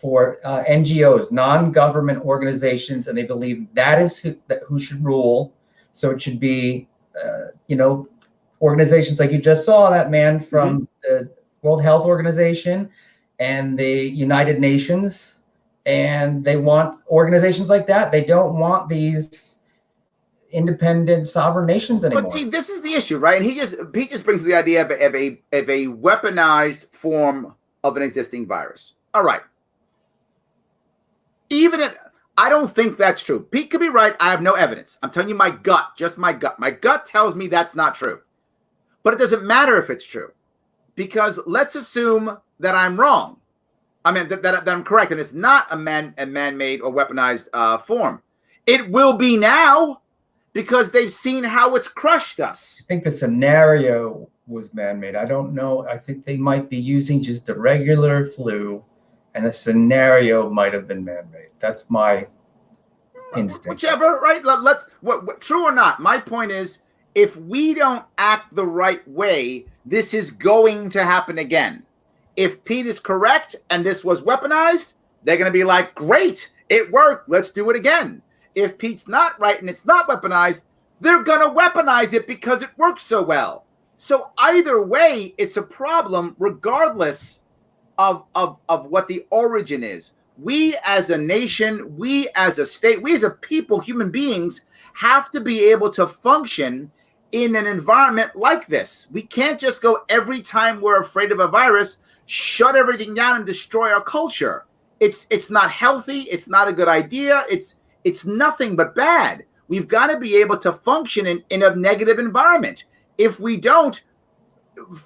for NGOs, non-government organizations, and they believe that is who should rule. So it should be, organizations like you just saw, that man from the World Health Organization and the United Nations, and they want organizations like that. They don't want these independent sovereign nations anymore. But see, this is the issue, right? And he just brings the idea of a weaponized form of an existing virus. All right. Even if I don't think that's true. Pete could be right. I have no evidence. I'm telling you my gut, just my gut. My gut tells me that's not true. But it doesn't matter if it's true, because let's assume that I'm wrong. I mean, that I'm correct, and it's not a man-made or weaponized form. It will be now, because they've seen how it's crushed us. I think the scenario was man-made. I don't know. I think they might be using just the regular flu, and the scenario might have been man-made. That's my instinct. Whichever, right? Let's true or not. My point is, if we don't act the right way, this is going to happen again. If Pete is correct and this was weaponized, they're going to be like, great, it worked. Let's do it again. If Pete's not right and it's not weaponized, they're going to weaponize it because it works so well. So either way, it's a problem regardless of what the origin is. We as a nation, we as a state, we as a people, human beings, have to be able to function in an environment like this. We can't just go every time we're afraid of a virus, shut everything down and destroy our culture. It's not healthy. It's not a good idea. It's nothing but bad. We've got to be able to function in a negative environment. If we don't,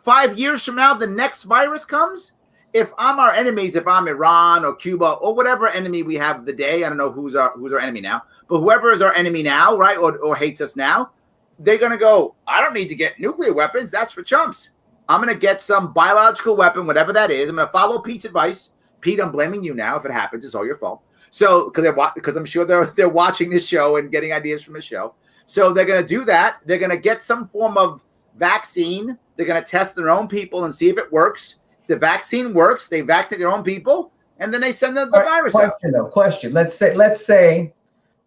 5 years from now, the next virus comes. If I'm our enemies, if I'm Iran or Cuba or whatever enemy we have of the day, I don't know who's our enemy now, but whoever is our enemy now, right, or hates us now, they're going to go, I don't need to get nuclear weapons. That's for chumps. I'm going to get some biological weapon, whatever that is. I'm going to follow Pete's advice. Pete, I'm blaming you now. If it happens, it's all your fault. So, because I'm sure they're watching this show and getting ideas from the show. So they're going to do that. They're going to get some form of vaccine. They're going to test their own people and see if it works. The vaccine works. They vaccinate their own people, and then they send the virus out. Question. Let's say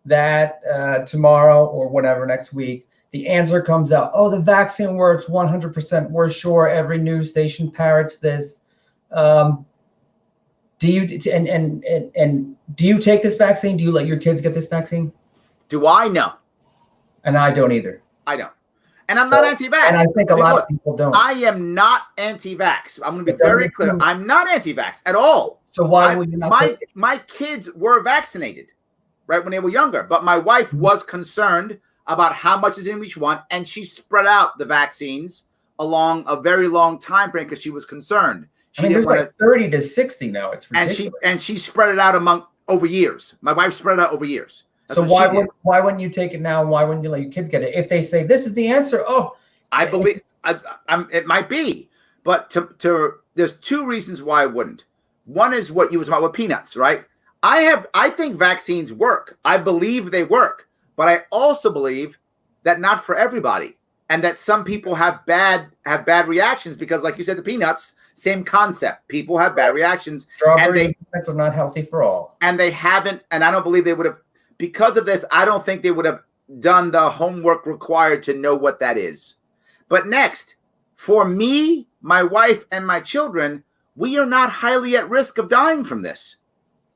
that tomorrow or whatever next week, the answer comes out. Oh, the vaccine works 100%. We're sure. Every news station parrots this. Do you do you take this vaccine? Do you let your kids get this vaccine? Do I? No. And I don't either. I don't. And I'm not anti-vax. And I think a lot of people don't. I am not anti-vax. I'm going to be very clear. I'm not anti-vax at all. So why would you not take it? My kids were vaccinated, right, when they were younger. But my wife was concerned about how much is in each one, and she spread out the vaccines along a very long time frame because she was concerned. There's like 30 to 60 now. It's ridiculous. And she spread it out over years. My wife spread it out over years. So why wouldn't you take it now? And why wouldn't you let your kids get it? If they say this is the answer, I believe it might be, but there's two reasons why I wouldn't. One is what you were talking about with peanuts, right? I think vaccines work. I believe they work, but I also believe that not for everybody, and that some people have bad reactions because, like you said, the peanuts, same concept. People have bad reactions. Strawberry peanuts are not healthy for all, and they haven't. And I don't believe they would have. Because of this, I don't think they would have done the homework required to know what that is. But next, for me, my wife, and my children, we are not highly at risk of dying from this.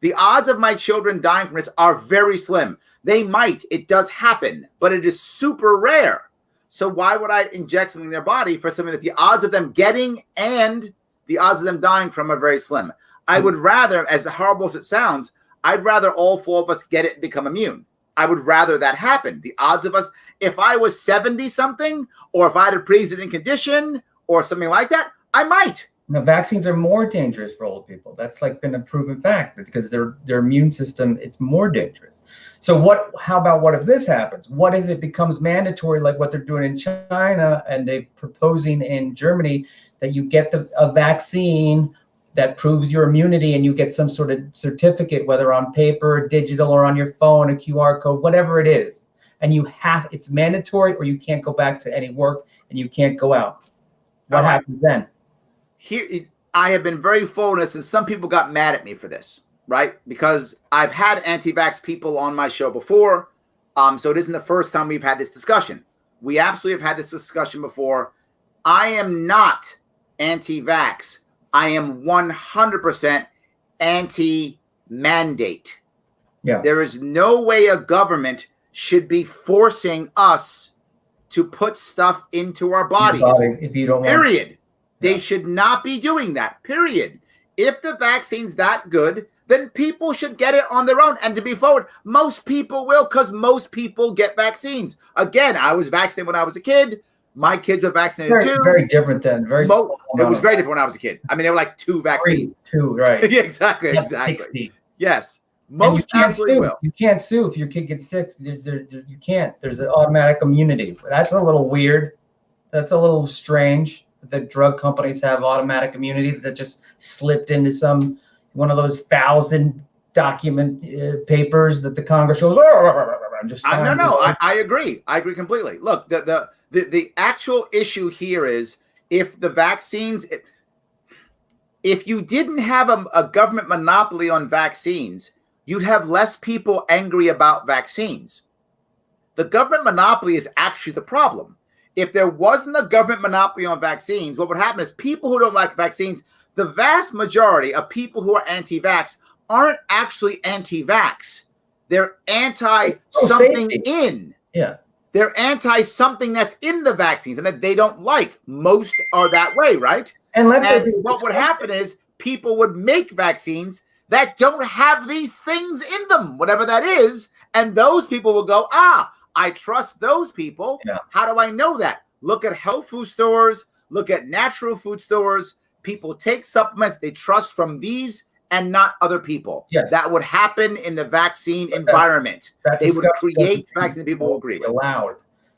The odds of my children dying from this are very slim. They might. It does happen, but it is super rare. So why would I inject something in their body for something that the odds of them getting and the odds of them dying from are very slim? I would rather, as horrible as it sounds, I'd rather all four of us get it and become immune. I would rather that happen. The odds of us, if I was 70-something, or if I had a pre-existing condition or something like that, I might. No, vaccines are more dangerous for old people. That's been a proven fact because their immune system, it's more dangerous. So how about what if this happens? What if it becomes mandatory like what they're doing in China and they're proposing in Germany that you get a vaccine that proves your immunity and you get some sort of certificate, whether on paper, digital, or on your phone, a QR code, whatever it is. And it's mandatory or you can't go back to any work and you can't go out. What happens then? Here, I have been very full of this, and some people got mad at me for this, right? Because I've had anti-vax people on my show before, so it isn't the first time we've had this discussion. We absolutely have had this discussion before. I am not anti-vax. I am 100% anti-mandate. Yeah. There is no way a government should be forcing us to put stuff into our bodies. If you don't period. Want They should not be doing that. Period. If the vaccine's that good, then people should get it on their own. And to be forward, most people will, because most people get vaccines. Again, I was vaccinated when I was a kid. My kids were vaccinated too. Very different then. It was very different when I was a kid. I mean, they were like 2 vaccines. 2, right? Yeah, exactly. 60. Yes. Most absolutely will. You can't sue if your kid gets sick. You can't. There's an automatic immunity. That's a little weird. That's a little strange that drug companies have automatic immunity that just slipped into one of those 1,000 document papers that the Congress shows. I agree. I agree completely. Look, the actual issue here is if the vaccines, if you didn't have a government monopoly on vaccines, you'd have less people angry about vaccines. The government monopoly is actually the problem. If there wasn't a government monopoly on vaccines, what would happen is people who don't like vaccines, the vast majority of people who are anti-vax aren't actually anti-vax. They're anti-something in. Yeah. They're anti-something that's in the vaccines and that they don't like. Most are that way, right? And what would happen is people would make vaccines that don't have these things in them, whatever that is. And those people will go, I trust those people. Yeah. How do I know that? Look at health food stores. Look at natural food stores. People take supplements they trust from these and not other people. Yes. That would happen in the vaccine environment. They would create vaccines people will agree with. Allowed.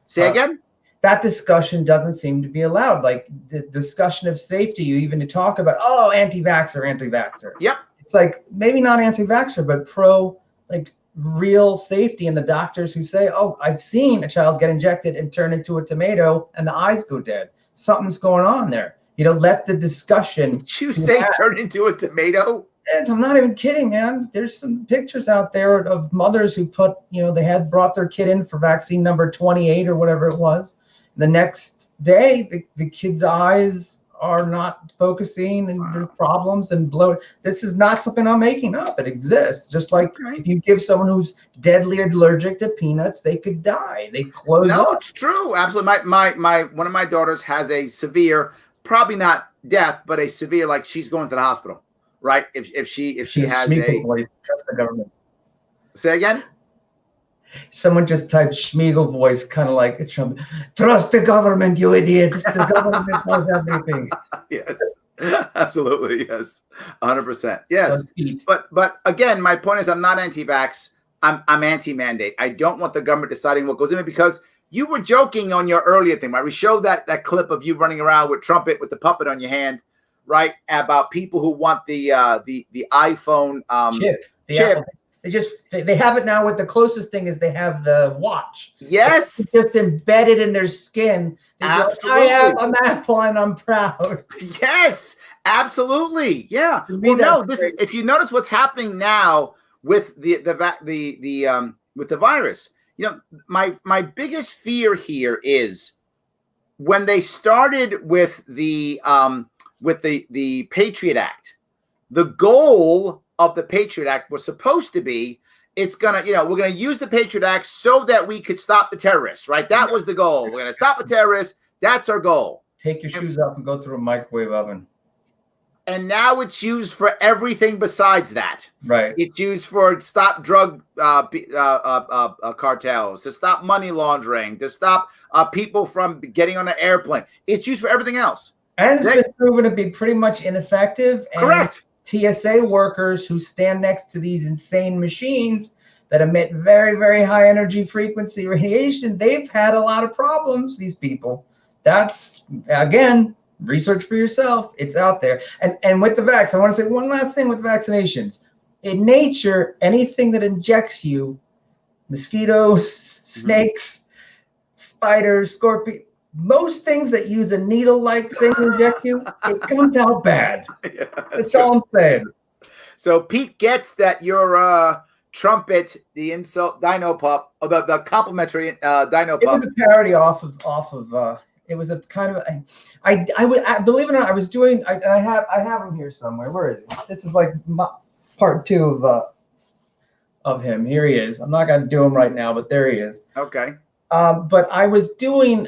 Say again? That discussion doesn't seem to be allowed. Like the discussion of safety, you even to talk about, anti-vaxxer. Yep. It's like maybe not anti-vaxxer, but pro, like real safety. And the doctors who say, I've seen a child get injected and turn into a tomato and the eyes go dead. Something's going on there. Let the discussion. Did you say turn into a tomato? And I'm not even kidding, man. There's some pictures out there of mothers who put, they had brought their kid in for vaccine number 28 or whatever it was. The next day, the kid's eyes are not focusing and there's problems and bloat. This is not something I'm making up. It exists. Just like if you give someone who's deadly allergic to peanuts, they could die. They close up. No, it's true. Absolutely. My one of my daughters has a severe, probably not death, but a severe, like she's going to the hospital, right? If she has trust the government. Say again? Someone just typed Schmiegel voice, kind of like Trump. Trust the government, you idiots. The government knows everything. Yes, absolutely. Yes, 100%. Yes, but again, my point is, I'm not anti-vax. I'm anti-mandate. I don't want the government deciding what goes in it because you were joking on your earlier thing, right? We showed that clip of you running around with trumpet with the puppet on your hand, right? About people who want the iPhone chip. They have it now with the closest thing is they have the watch. Yes. It's just embedded in their skin. Absolutely. I'm Apple and I'm proud. Yes, absolutely. Yeah. Well, no, if you notice what's happening now with the virus, my biggest fear here is when they started with the Patriot Act, the goal of the Patriot Act was supposed to be we're going to use the Patriot Act so that we could stop the terrorists, right? That was the goal. We're going to stop the terrorists. That's our goal. Take your shoes off and go through a microwave oven. And now it's used for everything besides that. Right. It's used for stop drug cartels, to stop money laundering, to stop people from getting on an airplane. It's used for everything else. And it's been proven to be pretty much ineffective. And correct. TSA workers who stand next to these insane machines that emit very, very high energy frequency radiation, they've had a lot of problems, these people. That's, again, research for yourself. It's out there. And with the vax, I want to say one last thing with vaccinations. In nature, anything that injects you, mosquitoes, snakes, spiders, scorpions, most things that use a needle-like thing to inject you, it comes out bad. Yeah, that's all I'm saying. So Pete gets that your trumpet, the insult Dino Pup, or the complimentary Dino Pup. It was a parody off of. It was a kind of. I believe it or not, I was doing. I have him here somewhere. Where is it? This is like part 2 of him. Here he is. I'm not gonna do him right now, but there he is. Okay. But I was doing.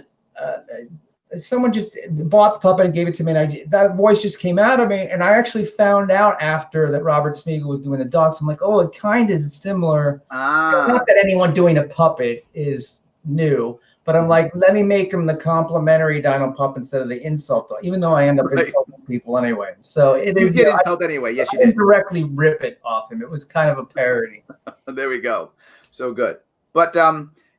Someone just bought the puppet and gave it to me, and that voice just came out of me. And I actually found out after that Robert Smigel was doing the dog. So I'm like, oh, it kind of is similar. Not that anyone doing a puppet is new, but I'm like, let me make him the complimentary Dino Pup instead of the insult dog, even though I end up insulting people anyway. So it is. You did insult anyway. Yes, you did. Directly rip it off him. It was kind of a parody. There we go. So good. But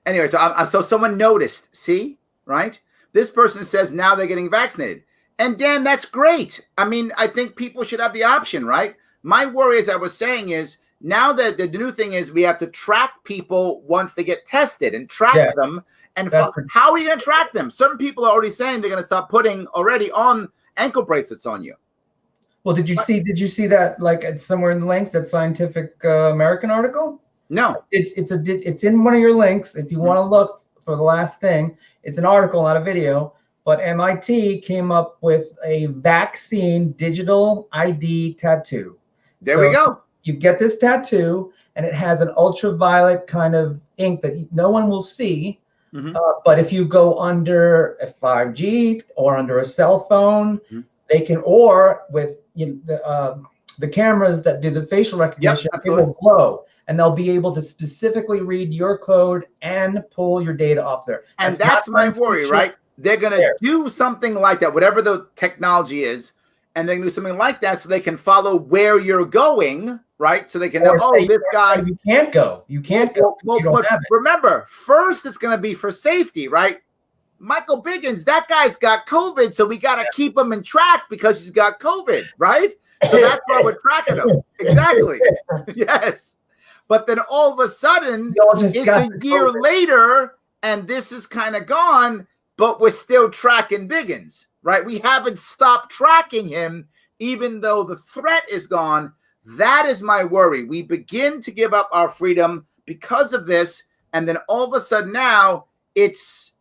anyway, so someone noticed. See, right? This person says now they're getting vaccinated. And Dan, that's great. I mean, I think people should have the option, right? My worry, as I was saying, is now that the new thing is we have to track people once they get tested and track them. And how are you going to track them? Some people are already saying they're going to start putting already on ankle bracelets on you. Well, did you see that like somewhere in the links, that Scientific American article? No. It's in one of your links if you want to look for the last thing. It's an article, not a video, but MIT came up with a vaccine digital ID tattoo. There we go. You get this tattoo, and it has an ultraviolet kind of ink that no one will see. But if you go under a 5G or under a cell phone, they can, or with the cameras that do the facial recognition, it will glow. And they'll be able to specifically read your code and pull your data off there. And that's my worry, right? They're going to do something like that, whatever the technology is, and they can do something like that so they can follow where you're going, right? So they can know, this guy. You can't go. You can't go. Well, but remember, first it's going to be for safety, right? Michael Biggins, that guy's got COVID, so we got to keep him in track because he's got COVID, right? So that's why we're tracking him. Exactly. Yes. But then all of a sudden, it's a year later, and this is kind of gone, but we're still tracking Biggins, right? We haven't stopped tracking him, even though the threat is gone. That is my worry. We begin to give up our freedom because of this, and then all of a sudden now, it's,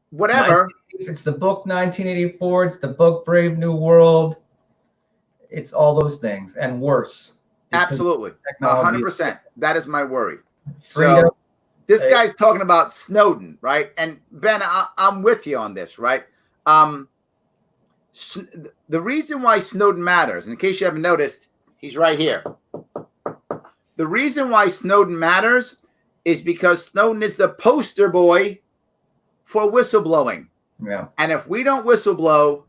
whatever. It's the book 1984. It's the book Brave New World. It's all those things and worse. Absolutely. 100%. That is my worry. So this guy's talking about Snowden, right? And Ben, I'm with you on this, right? The reason why Snowden matters, and in case you haven't noticed, he's right here. The reason why Snowden matters is because Snowden is the poster boy for whistleblowing. Yeah. And if we don't whistleblow,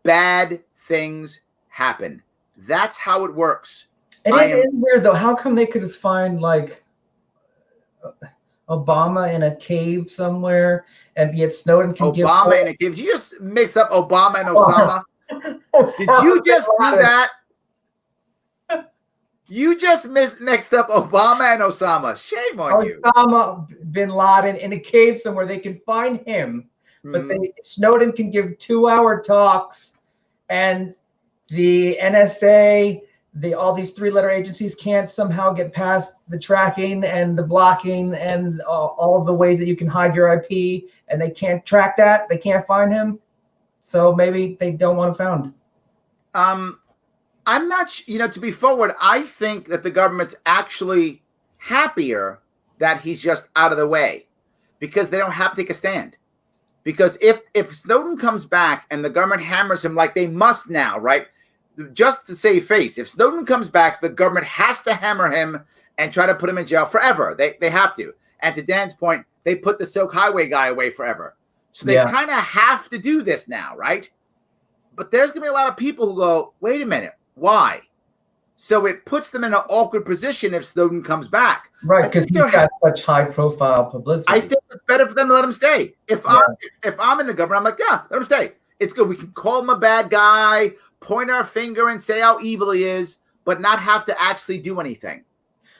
bad things happen. That's how it works. It is weird though. How come they could find like Obama in a cave somewhere, and yet Snowden can give Obama in a cave? Did you just mix up Obama and Osama? Did you just do that? You just mixed up Obama and Osama. Shame on you. Osama bin Laden in a cave somewhere. They can find him, but Snowden can give 2-hour talks, and the NSA. All these 3-letter agencies can't somehow get past the tracking and the blocking and all of the ways that you can hide your IP, and they can't track that. They can't find him. So maybe they don't want him found. I'm not, to be forward, I think that the government's actually happier that he's just out of the way because they don't have to take a stand. Because if Snowden comes back and the government hammers him like they must now, right? Just to save face, if Snowden comes back, the government has to hammer him and try to put him in jail forever. They have to. And to Dan's point, they put the Silk Highway guy away forever. So they kind of have to do this now, right? But there's going to be a lot of people who go, wait a minute, why? So it puts them in an awkward position if Snowden comes back. Right, because he's got such high-profile publicity. I think it's better for them to let him stay. If I'm in the government, I'm like, yeah, let him stay. It's good. We can call him a bad guy, point our finger and say how evil he is, but not have to actually do anything.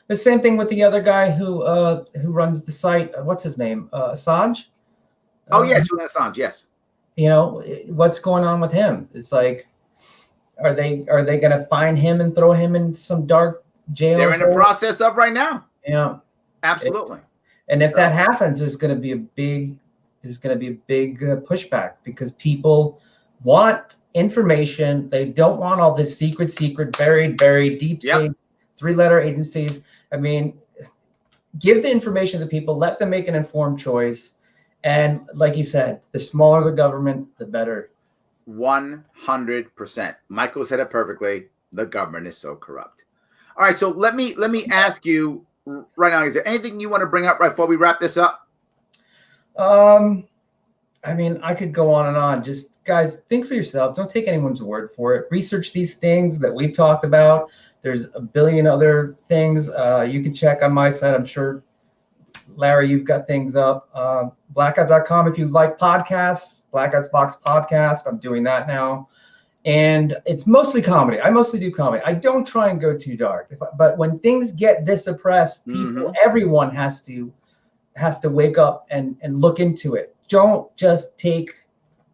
The same thing with the other guy who runs the site. What's his name? Assange. Oh, yes, Julian Assange, yes. You know, what's going on with him? It's like, are they going to find him and throw him in some dark jail? They're in the process of right now. Yeah, absolutely. And if that happens, there's going to be a big pushback, because people want information. They don't want all this secret, buried, deep state, 3-letter agencies. I mean, give the information to people, let them make an informed choice. And like you said, the smaller the government, the better. 100%. Michael said it perfectly. The government is so corrupt. All right, so let me ask you right now, is there anything you want to bring up right before we wrap this up? I mean, I could go on and on. Just, guys, think for yourself. Don't take anyone's word for it. Research these things that we've talked about. There's a billion other things. You can check on my site. I'm sure, Larry, you've got things up. Blackout.com if you like podcasts. Blackout's Box Podcast. I'm doing that now. And it's mostly comedy. I mostly do comedy. I don't try and go too dark. But when things get this oppressed, people, everyone has to wake up and look into it. Don't just take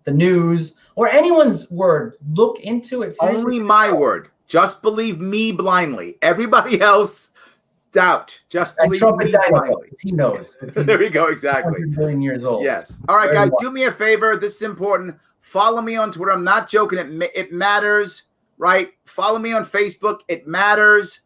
the news or anyone's word. Look into it seriously. Only my word. Just believe me blindly. Everybody else, doubt. Just believe me blindly. He knows. There we go. Exactly. 100 billion years old. Yes. All right, guys. Do me a favor. This is important. Follow me on Twitter. I'm not joking. It matters, right? Follow me on Facebook. It matters.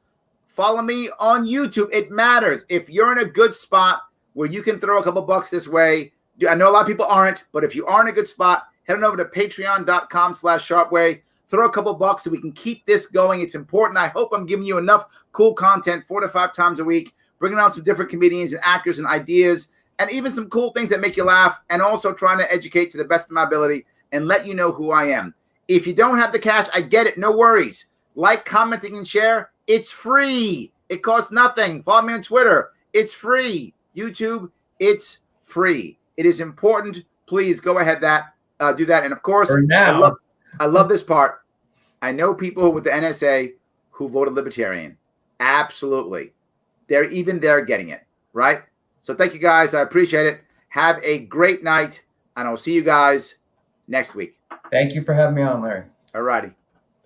Follow me on YouTube. It matters. If you're in a good spot where you can throw a couple bucks this way, I know a lot of people aren't, but if you are in a good spot, head on over to patreon.com/sharpway. Throw a couple bucks so we can keep this going. It's important. I hope I'm giving you enough cool content 4 to 5 times a week, bringing out some different comedians and actors and ideas, and even some cool things that make you laugh, and also trying to educate to the best of my ability and let you know who I am. If you don't have the cash, I get it. No worries. Like, commenting, and share. It's free. It costs nothing. Follow me on Twitter. It's free. YouTube, it's free. It is important. Please go ahead do that. And of course, I love this part. I know people with the NSA who voted Libertarian. Absolutely. They're getting it, right? So thank you guys. I appreciate it. Have a great night, and I'll see you guys next week. Thank you for having me on, Larry. All righty.